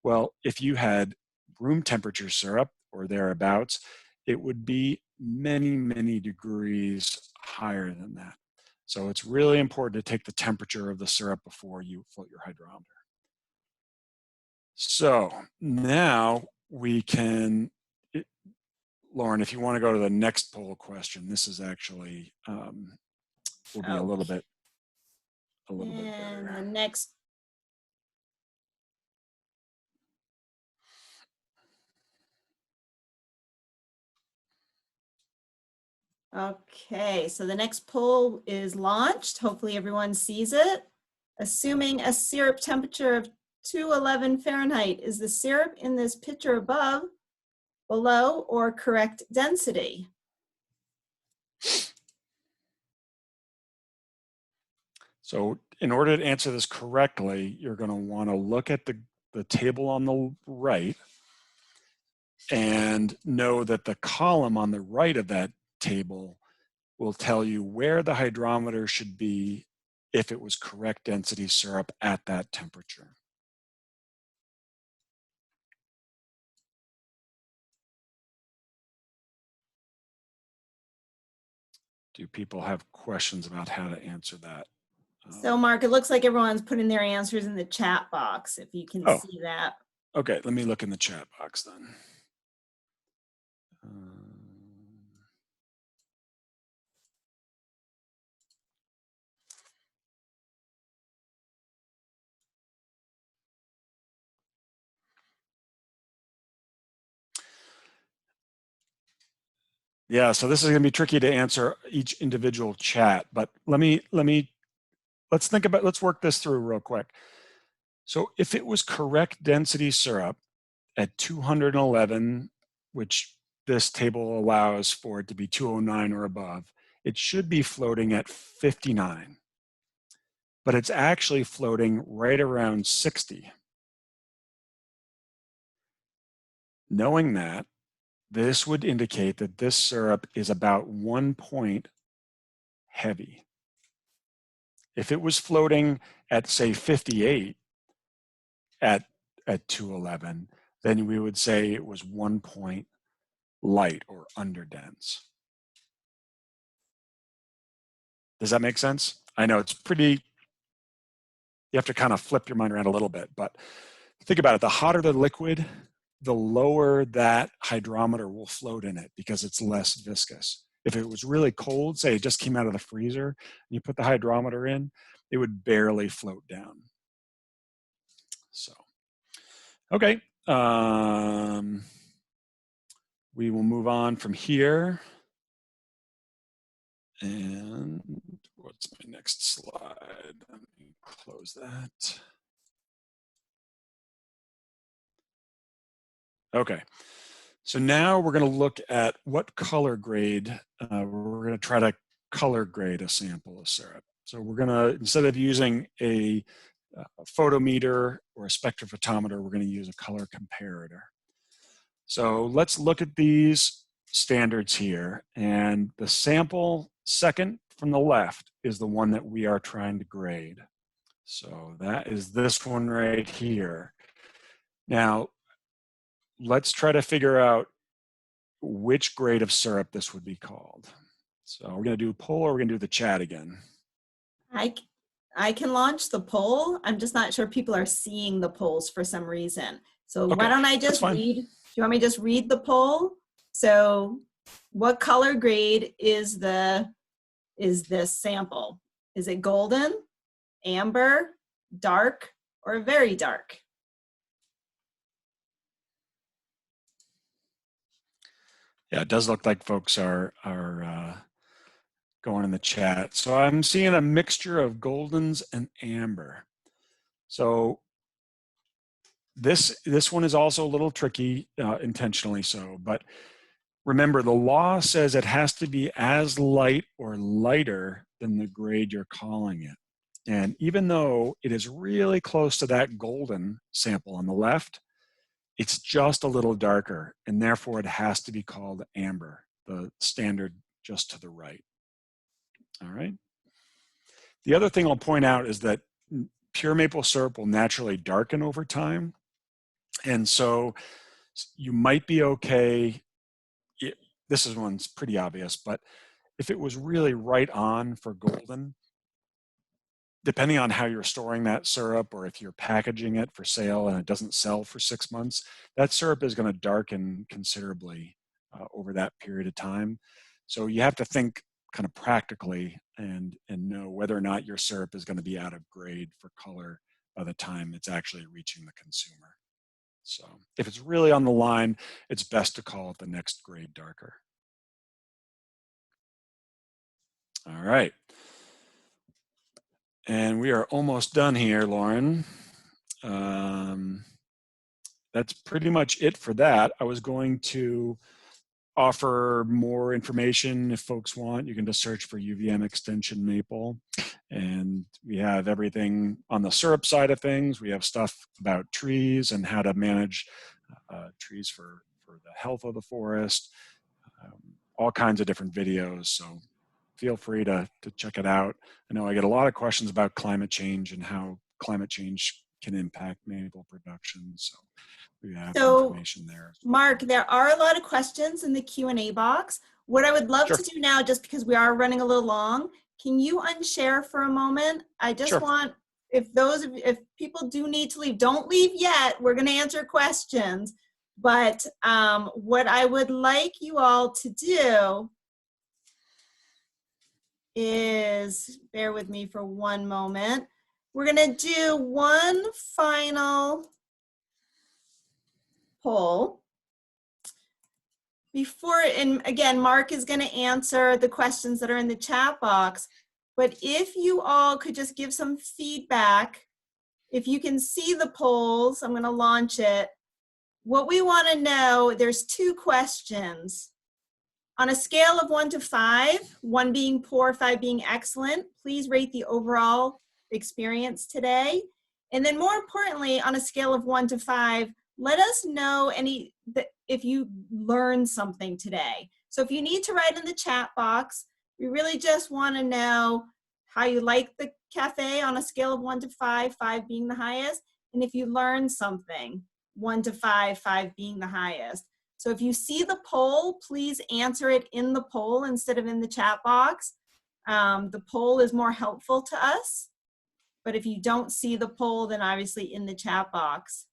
Well, if you had room temperature syrup or thereabouts, it would be many, many degrees higher than that. So it's really important to take the temperature of the syrup before you float your hydrometer. So now we can, Lauren, if you want to go to the next poll question, this is actually, will be a little bit better. The next. Okay, so the next poll is launched. Hopefully everyone sees it. Assuming a syrup temperature of 211 Fahrenheit, is the syrup in this picture above, below, or correct density? So in order to answer this correctly, you're going to want to look at the table on the right and know that the column on the right of that table will tell you where the hydrometer should be if it was correct density syrup at that temperature. Do people have questions about how to answer that? So Mark, it looks like everyone's putting their answers in the chat box, if you can see that. Okay, let me look in the chat box then. Yeah, so this is going to be tricky to answer each individual chat, but let's work this through real quick. So if it was correct density syrup at 211, which this table allows for it to be 209 or above, it should be floating at 59, but it's actually floating right around 60. Knowing that, this would indicate that this syrup is about 1 point heavy. If it was floating at, say, 58 at 211, then we would say it was 1 point light or underdense. Does that make sense? I know it's pretty, you have to kind of flip your mind around a little bit, but think about it. The hotter the liquid, the lower that hydrometer will float in it because it's less viscous. If it was really cold, say it just came out of the freezer, and you put the hydrometer in, it would barely float down. So, okay. We will move on from here. And what's my next slide? Let me close that. Okay. So now we're going to look at what color grade, we're going to try to color grade a sample of syrup. So we're going to, instead of using a photometer or a spectrophotometer, we're going to use a color comparator. So let's look at these standards here. And the sample second from the left is the one that we are trying to grade. So that is this one right here. Now, let's try to figure out which grade of syrup this would be called. So we're going to do poll, or we're going to do the chat again. I can launch the poll. I'm just not sure people are seeing the polls for some reason. So Okay, why don't I just read? Do you want me to just read the poll? So what color grade is this sample? Is it golden, amber, dark, or very dark? Yeah, it does look like folks are going in the chat. So I'm seeing a mixture of goldens and amber. So this one is also a little tricky, intentionally so, but remember, the law says it has to be as light or lighter than the grade you're calling it. And even though it is really close to that golden sample on the left, it's just a little darker, and therefore it has to be called amber, the standard just to the right. All right. The other thing I'll point out is that pure maple syrup will naturally darken over time. And so you might be okay. This one's pretty obvious, but if it was really right on for golden, depending on how you're storing that syrup, or if you're packaging it for sale and it doesn't sell for 6 months, that syrup is going to darken considerably over that period of time. So you have to think kind of practically and know whether or not your syrup is going to be out of grade for color by the time it's actually reaching the consumer. So if it's really on the line, it's best to call it the next grade darker. All right. And we are almost done here, Lauren. That's pretty much it for that. I was going to offer more information if folks want. You can just search for UVM extension maple. And we have everything on the syrup side of things. We have stuff about trees and how to manage trees for the health of the forest, all kinds of different videos. So feel free to check it out. I know I get a lot of questions about climate change and how climate change can impact maple production. So we have information there. Mark, there are a lot of questions in the Q&A box. What I would love Sure. to do now, just because we are running a little long, can you unshare for a moment? I just Sure. want, if people do need to leave, don't leave yet. We're going to answer questions. But what I would like you all to do is, bear with me for one moment. We're going to do one final poll. And again, Mark is going to answer the questions that are in the chat box. But if you all could just give some feedback, if you can see the polls, I'm going to launch it. What we want to know, there's 2 questions. On a scale of 1 to 5, 1 being poor, 5 being excellent, please rate the overall experience today. And then more importantly, on a scale of 1 to 5, let us know if you learned something today. So if you need to write in the chat box, we really just want to know how you like the cafe on a scale of 1 to 5, 5 being the highest. And if you learned something, 1 to 5, 5 being the highest. So if you see the poll, please answer it in the poll instead of in the chat box. The poll is more helpful to us. But if you don't see the poll, then obviously in the chat box.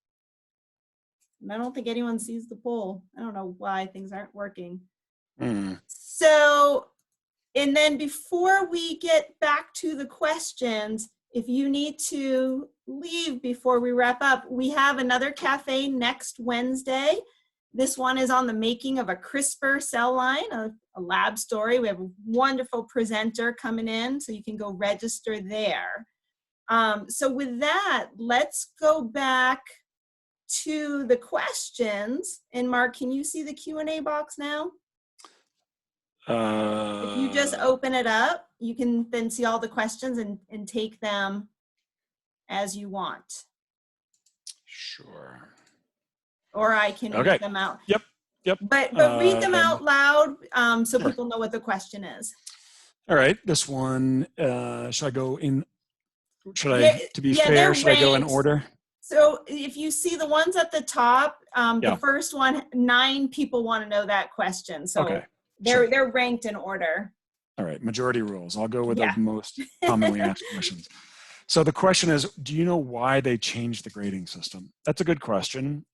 And I don't think anyone sees the poll. I don't know why things aren't working. So, and then before we get back to the questions, if you need to leave before we wrap up, we have another cafe next Wednesday. This one is on the making of a CRISPR cell line, a lab story. We have a wonderful presenter coming in, so you can go register there. So with that, let's go back to the questions. And Mark, can you see the Q&A box now? If you just open it up, you can then see all the questions and take them as you want. Sure. Or I can read them out. Yep. But read them out loud so sure. people know what the question is. All right, this one, should I go in Should Yeah, I, to be yeah, fair, they're should I go in ranked. order? So if you see the ones at the top, the Yeah. first one, 9 people want to know that question. Okay. So Sure. they're ranked in order. All right. Majority rules. I'll go with the Yeah. most commonly asked questions. So the question is, do you know why they changed the grading system? That's a good question.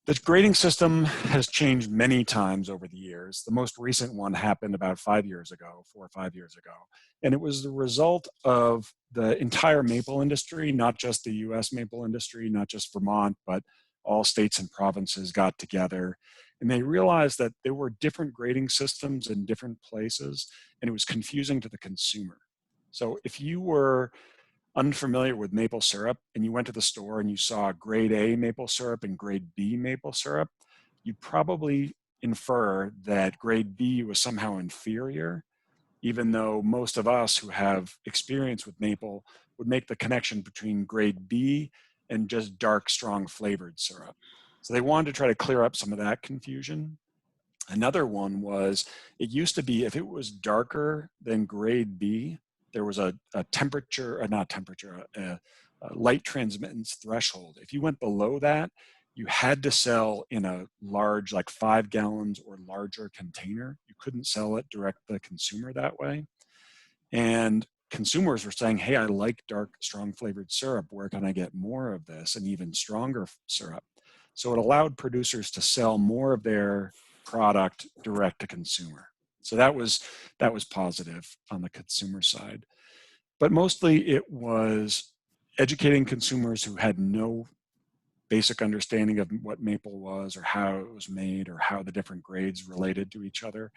The grading system has changed many times over the years. The most recent one happened about 5 years ago, 4 or 5 years ago. And it was the result of the entire maple industry, not just the US maple industry, not just Vermont, but all states and provinces got together. And they realized that there were different grading systems in different places, and it was confusing to the consumer. So if you were unfamiliar with maple syrup and you went to the store and you saw grade A maple syrup and grade B maple syrup, you'd probably infer that grade B was somehow inferior, even though most of us who have experience with maple would make the connection between grade B and just dark, strong flavored syrup. So they wanted to try to clear up some of that confusion. Another one was, it used to be if it was darker than grade B, there was a temperature, not temperature, a light transmittance threshold. If you went below that, you had to sell in a large, like 5 gallons or larger container. You couldn't sell it direct to the consumer that way. And consumers were saying, hey, I like dark, strong flavored syrup. Where can I get more of this and even stronger syrup? So it allowed producers to sell more of their product direct to consumer. So that was positive on the consumer side. But mostly it was educating consumers who had no basic understanding of what maple was or how it was made or how the different grades related to each other,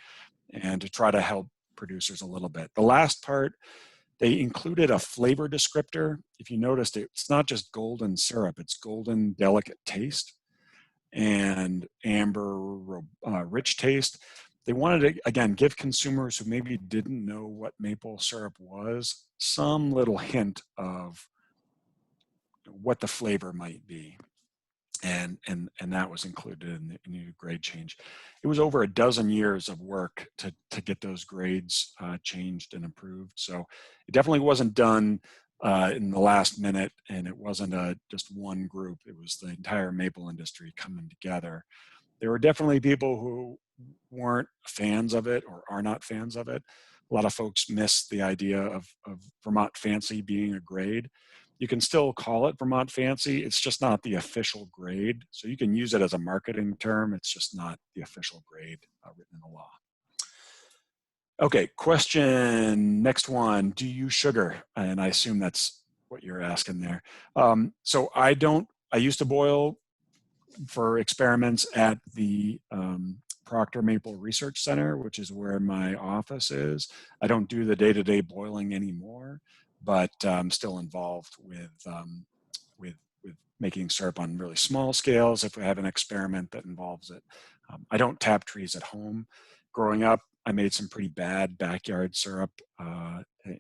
and to try to help producers a little bit. The last part, they included a flavor descriptor. If you noticed, it's not just golden syrup, it's golden delicate taste and amber rich taste. They wanted to, again, give consumers who maybe didn't know what maple syrup was some little hint of what the flavor might be. And that was included in the new grade change. It was over a dozen years of work to get those grades changed and improved. So it definitely wasn't done in the last minute, and it wasn't just one group. It was the entire maple industry coming together. There were definitely people who weren't fans of it or are not fans of it. A lot of folks miss the idea of Vermont Fancy being a grade. You can still call it Vermont Fancy. It's just not the official grade. So you can use it as a marketing term. It's just not the official grade written in the law. Okay, question, next one. Do you use sugar? And I assume that's what you're asking there. So I used to boil for experiments at the Proctor Maple Research Center, which is where my office is. I don't do the day-to-day boiling anymore, but I'm still involved with making syrup on really small scales if we have an experiment that involves it. I don't tap trees at home. Growing up, I made some pretty bad backyard syrup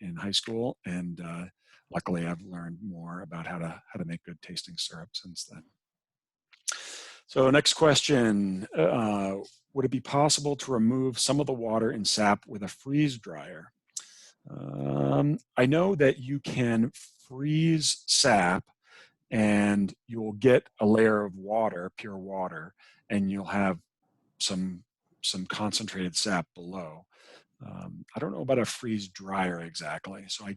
in high school, and luckily I've learned more about how to make good tasting syrup since then. So next question, would it be possible to remove some of the water in sap with a freeze dryer? I know that you can freeze sap and you will get a layer of water, pure water, and you'll have some concentrated sap below. I don't know about a freeze dryer exactly, so I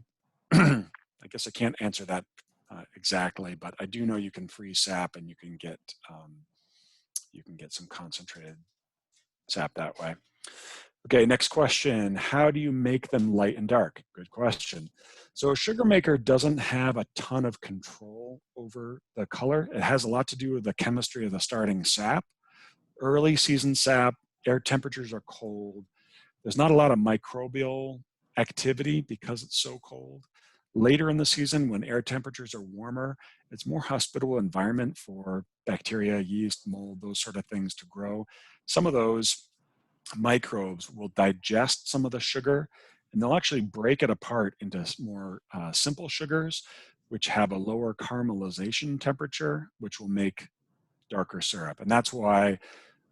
guess I can't answer that exactly, but I do know you can freeze sap and you can get some concentrated sap that way. Okay, next question. How do you make them light and dark? Good question. So a sugar maker doesn't have a ton of control over the color. It has a lot to do with the chemistry of the starting sap. Early season sap, air temperatures are cold. There's not a lot of microbial activity because it's so cold. Later in the season, when air temperatures are warmer, it's more hospitable environment for bacteria, yeast, mold, those sort of things to grow. Some of those microbes will digest some of the sugar, and they'll actually break it apart into more simple sugars, which have a lower caramelization temperature, which will make darker syrup. And that's why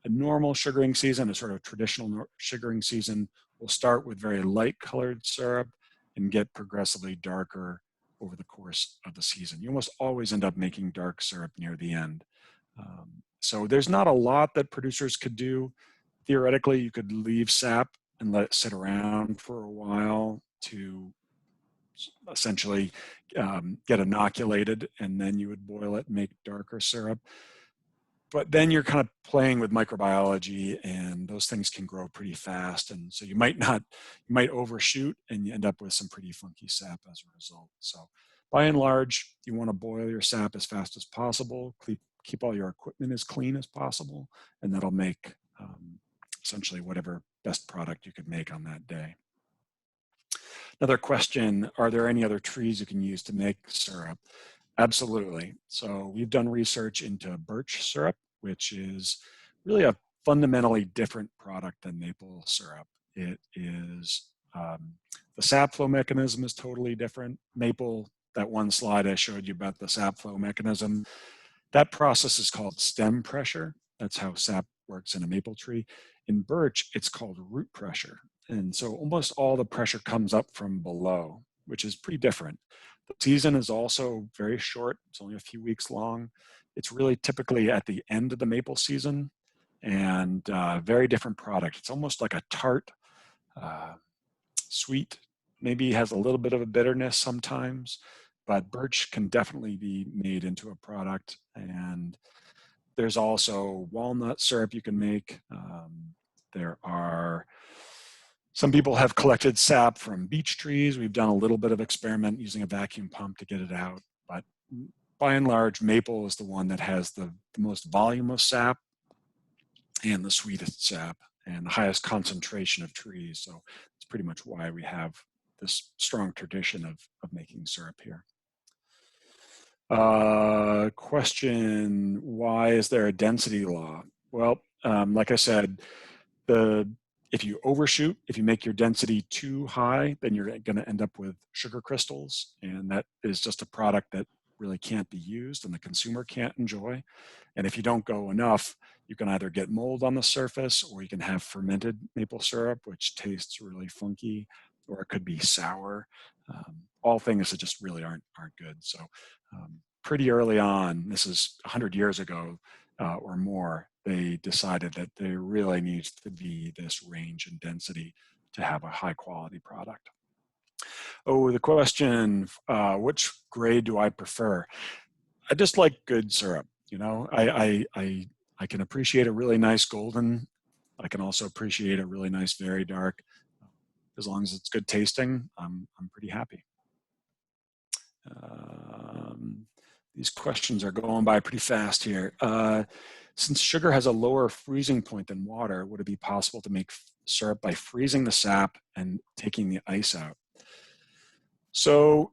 a normal sugaring season, a sort of traditional sugaring season, will start with very light colored syrup, and get progressively darker over the course of the season. You almost always end up making dark syrup near the end. So there's not a lot that producers could do. Theoretically, you could leave sap and let it sit around for a while to essentially get inoculated, and then you would boil it and make darker syrup. But then you're kind of playing with microbiology, and those things can grow pretty fast. And so you might overshoot and you end up with some pretty funky sap as a result. So by and large, you want to boil your sap as fast as possible, keep all your equipment as clean as possible, and that'll make essentially whatever best product you could make on that day. Another question, are there any other trees you can use to make syrup? Absolutely. So we've done research into birch syrup, which is really a fundamentally different product than maple syrup. It is, the sap flow mechanism is totally different. Maple, that one slide I showed you about the sap flow mechanism, that process is called stem pressure. That's how sap works in a maple tree. In birch, it's called root pressure. And so almost all the pressure comes up from below, which is pretty different. The season is also very short. It's only a few weeks long. It's really typically at the end of the maple season, and very different product. It's almost like a tart, sweet, maybe has a little bit of a bitterness sometimes, but birch can definitely be made into a product. And there's also walnut syrup you can make. Some people have collected sap from beech trees. We've done a little bit of experiment using a vacuum pump to get it out, but by and large, maple is the one that has the most volume of sap and the sweetest sap and the highest concentration of trees. So it's pretty much why we have this strong tradition of making syrup here. Question, why is there a density law? Well, like I said, if you overshoot, if you make your density too high, then you're going to end up with sugar crystals, and that is just a product that really can't be used and the consumer can't enjoy. And if you don't go enough, you can either get mold on the surface, or you can have fermented maple syrup, which tastes really funky, or it could be sour. All things that just really aren't good. So pretty early on, this is 100 years ago or more, they decided that there really needs to be this range and density to have a high quality product. Oh, the question, which grade do I prefer? I just like good syrup. You know, I can appreciate a really nice golden. I can also appreciate a really nice, very dark. As long as it's good tasting, I'm pretty happy. These questions are going by pretty fast here. Since sugar has a lower freezing point than water, would it be possible to make syrup by freezing the sap and taking the ice out? So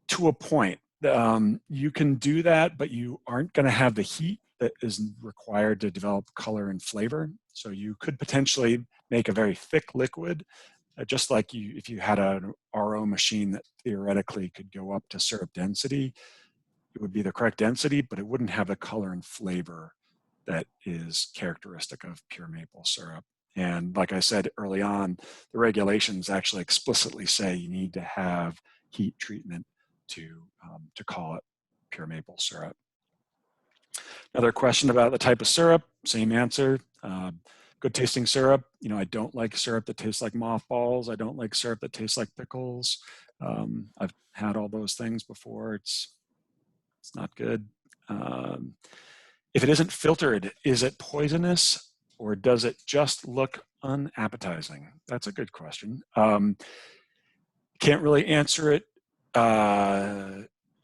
to a point, you can do that, but you aren't going to have the heat that is required to develop color and flavor. So you could potentially make a very thick liquid, just like if you had an RO machine that theoretically could go up to syrup density. It would be the correct density, but it wouldn't have the color and flavor that is characteristic of pure maple syrup. And like I said early on, the regulations actually explicitly say you need to have heat treatment to call it pure maple syrup. Another question about the type of syrup, same answer. Good tasting syrup. You know, I don't like syrup that tastes like mothballs. I don't like syrup that tastes like pickles. I've had all those things before. It's not good. If it isn't filtered, is it poisonous, or does it just look unappetizing? That's a good question. Can't really answer it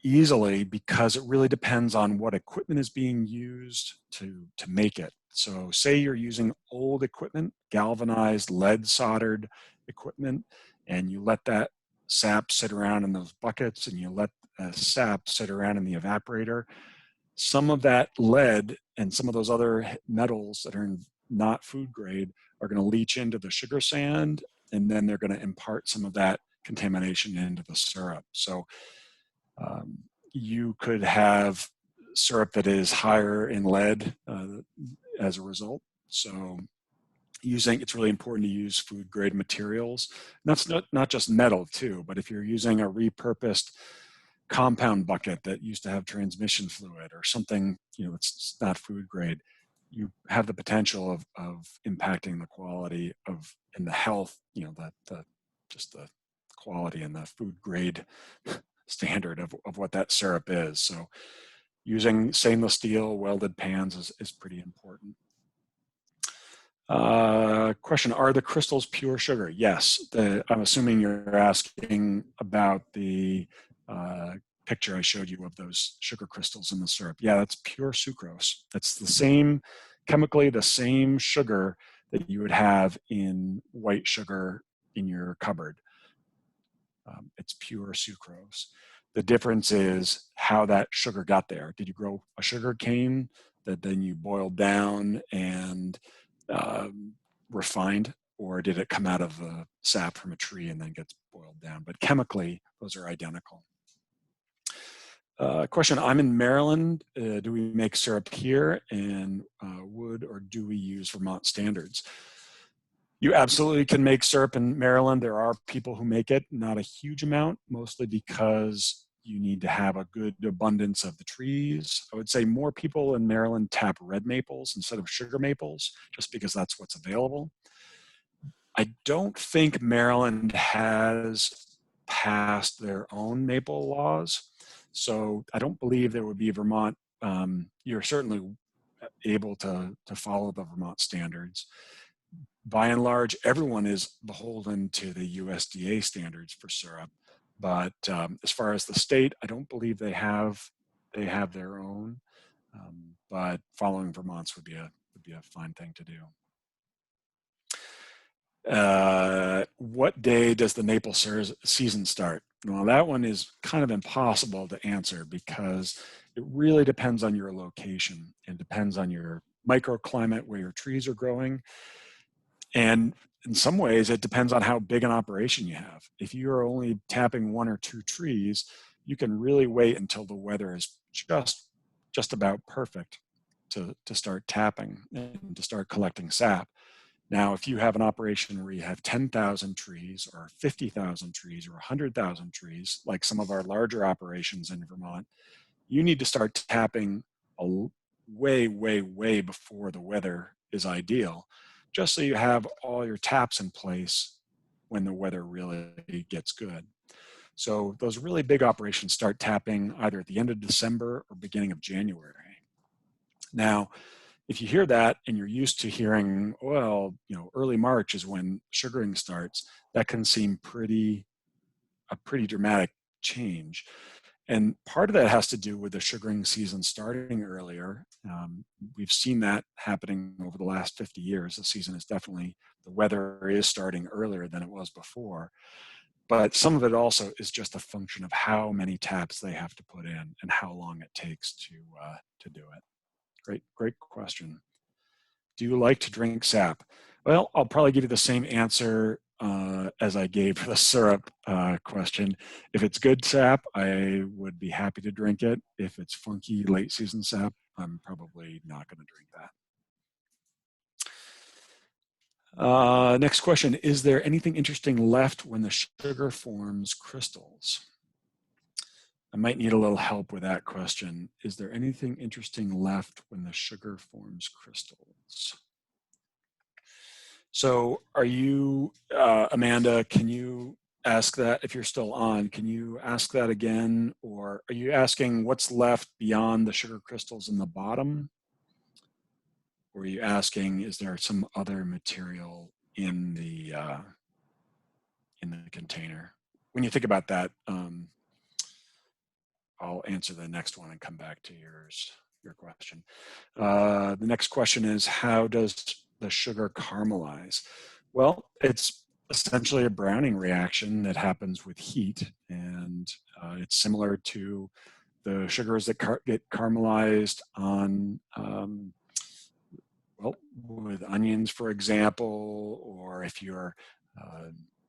easily, because it really depends on what equipment is being used to make it. So say you're using old equipment, galvanized, lead soldered equipment, and you let that sap sit around in those buckets, and you let sap sit around in the evaporator. Some of that lead and some of those other metals that are not food grade are going to leach into the sugar sand, and then they're going to impart some of that contamination into the syrup. So you could have syrup that is higher in lead as a result. So it's really important to use food grade materials. And that's not just metal too, but if you're using a repurposed compound bucket that used to have transmission fluid or something, it's not food grade, you have the potential of impacting the quality of and the health, just the quality and the food grade standard of what that syrup is. So using stainless steel welded pans is pretty important. Question, are the crystals pure sugar? Yes. I'm assuming you're asking about the picture I showed you of those sugar crystals in the syrup. Yeah, that's pure sucrose. That's chemically the same sugar that you would have in white sugar in your cupboard. It's pure sucrose. The difference is how that sugar got there. Did you grow a sugar cane that then you boiled down and refined, or did it come out of the sap from a tree and then gets boiled down? But chemically, those are identical. Question, I'm in Maryland. Do we make syrup here, and would or do we use Vermont standards? You absolutely can make syrup in Maryland. There are people who make it, not a huge amount, mostly because you need to have a good abundance of the trees. I would say more people in Maryland tap red maples instead of sugar maples, just because that's what's available. I don't think Maryland has passed their own maple laws, so I don't believe there would be Vermont. You're certainly able to follow the Vermont standards. By and large, everyone is beholden to the USDA standards for syrup. But as far as the state, I don't believe they have their own. But following Vermont's would be a fine thing to do. What day does the maple season start? Well, that one is kind of impossible to answer because it really depends on your location and depends on your microclimate where your trees are growing. And in some ways, it depends on how big an operation you have. If you're only tapping 1 or 2 trees, you can really wait until the weather is just about perfect to start tapping and to start collecting sap. Now, if you have an operation where you have 10,000 trees or 50,000 trees or 100,000 trees, like some of our larger operations in Vermont, you need to start tapping way, way, way before the weather is ideal, just so you have all your taps in place when the weather really gets good. So those really big operations start tapping either at the end of December or beginning of January. Now, if you hear that and you're used to hearing, well, early March is when sugaring starts, that can seem a pretty dramatic change. And part of that has to do with the sugaring season starting earlier. We've seen that happening over the last 50 years. The weather is starting earlier than it was before. But some of it also is just a function of how many taps they have to put in and how long it takes to do it. Great question. Do you like to drink sap? Well, I'll probably give you the same answer as I gave for the syrup question. If it's good sap, I would be happy to drink it. If it's funky late season sap, I'm probably not going to drink that. Next question, is there anything interesting left when the sugar forms crystals? I might need a little help with that question. Is there anything interesting left when the sugar forms crystals? So are you, Amanda, can you ask that, if you're still on, can you ask that again? Or are you asking what's left beyond the sugar crystals in the bottom? Or are you asking, is there some other material in the container? When you think about that, I'll answer the next one and come back to your question. The next question is, how does the sugar caramelize? Well, it's essentially a browning reaction that happens with heat, and it's similar to the sugars that get caramelized on, well, with onions, for example, or if you're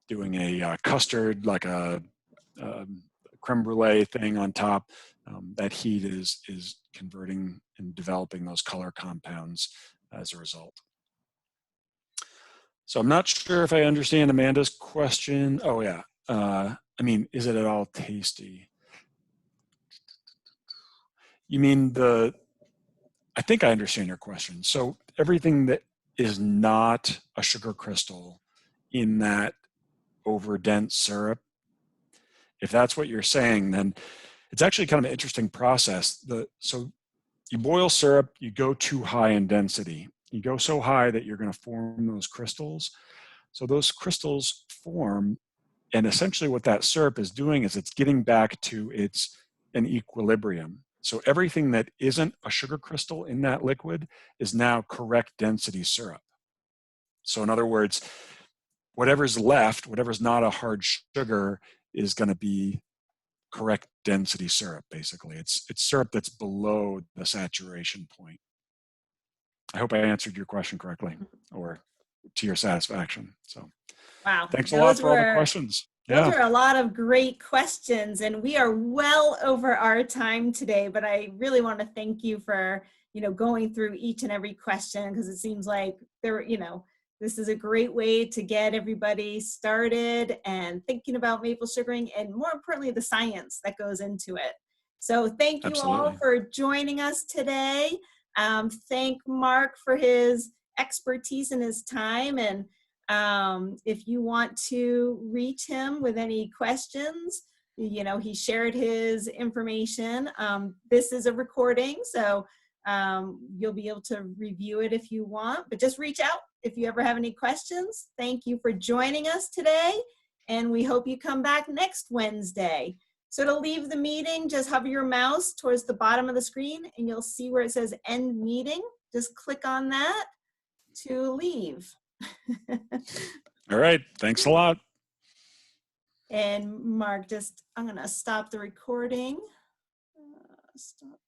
doing a custard, like a creme brulee thing on top, that heat is converting and developing those color compounds as a result. So I'm not sure if I understand Amanda's question. Oh yeah. I mean, is it at all tasty? You mean I think I understand your question. So everything that is not a sugar crystal in that over-dense syrup, if that's what you're saying, then it's actually kind of an interesting process. So you boil syrup, you go too high in density. You go so high that you're going to form those crystals. So those crystals form, and essentially what that syrup is doing is it's getting back to an equilibrium. So everything that isn't a sugar crystal in that liquid is now correct density syrup. So in other words, whatever's left, whatever's not a hard sugar, is going to be correct density syrup, basically. It's syrup that's below the saturation point. I hope I answered your question correctly or to your satisfaction. So Wow, thanks a lot for all the questions. Those Yeah. are a lot of great questions, and we are well over our time today, but I really want to thank you for, going through each and every question, because it seems like this is a great way to get everybody started and thinking about maple sugaring, and more importantly, the science that goes into it. So thank you all Absolutely. for joining us today. Thank Mark for his expertise and his time, and if you want to reach him with any questions, he shared his information. This is a recording, so you'll be able to review it if you want, but just reach out if you ever have any questions. Thank you for joining us today, and we hope you come back next Wednesday. So to leave the meeting, just hover your mouse towards the bottom of the screen and you'll see where it says end meeting. Just click on that to leave. All right. Thanks a lot. And Mark, I'm going to stop the recording. Stop.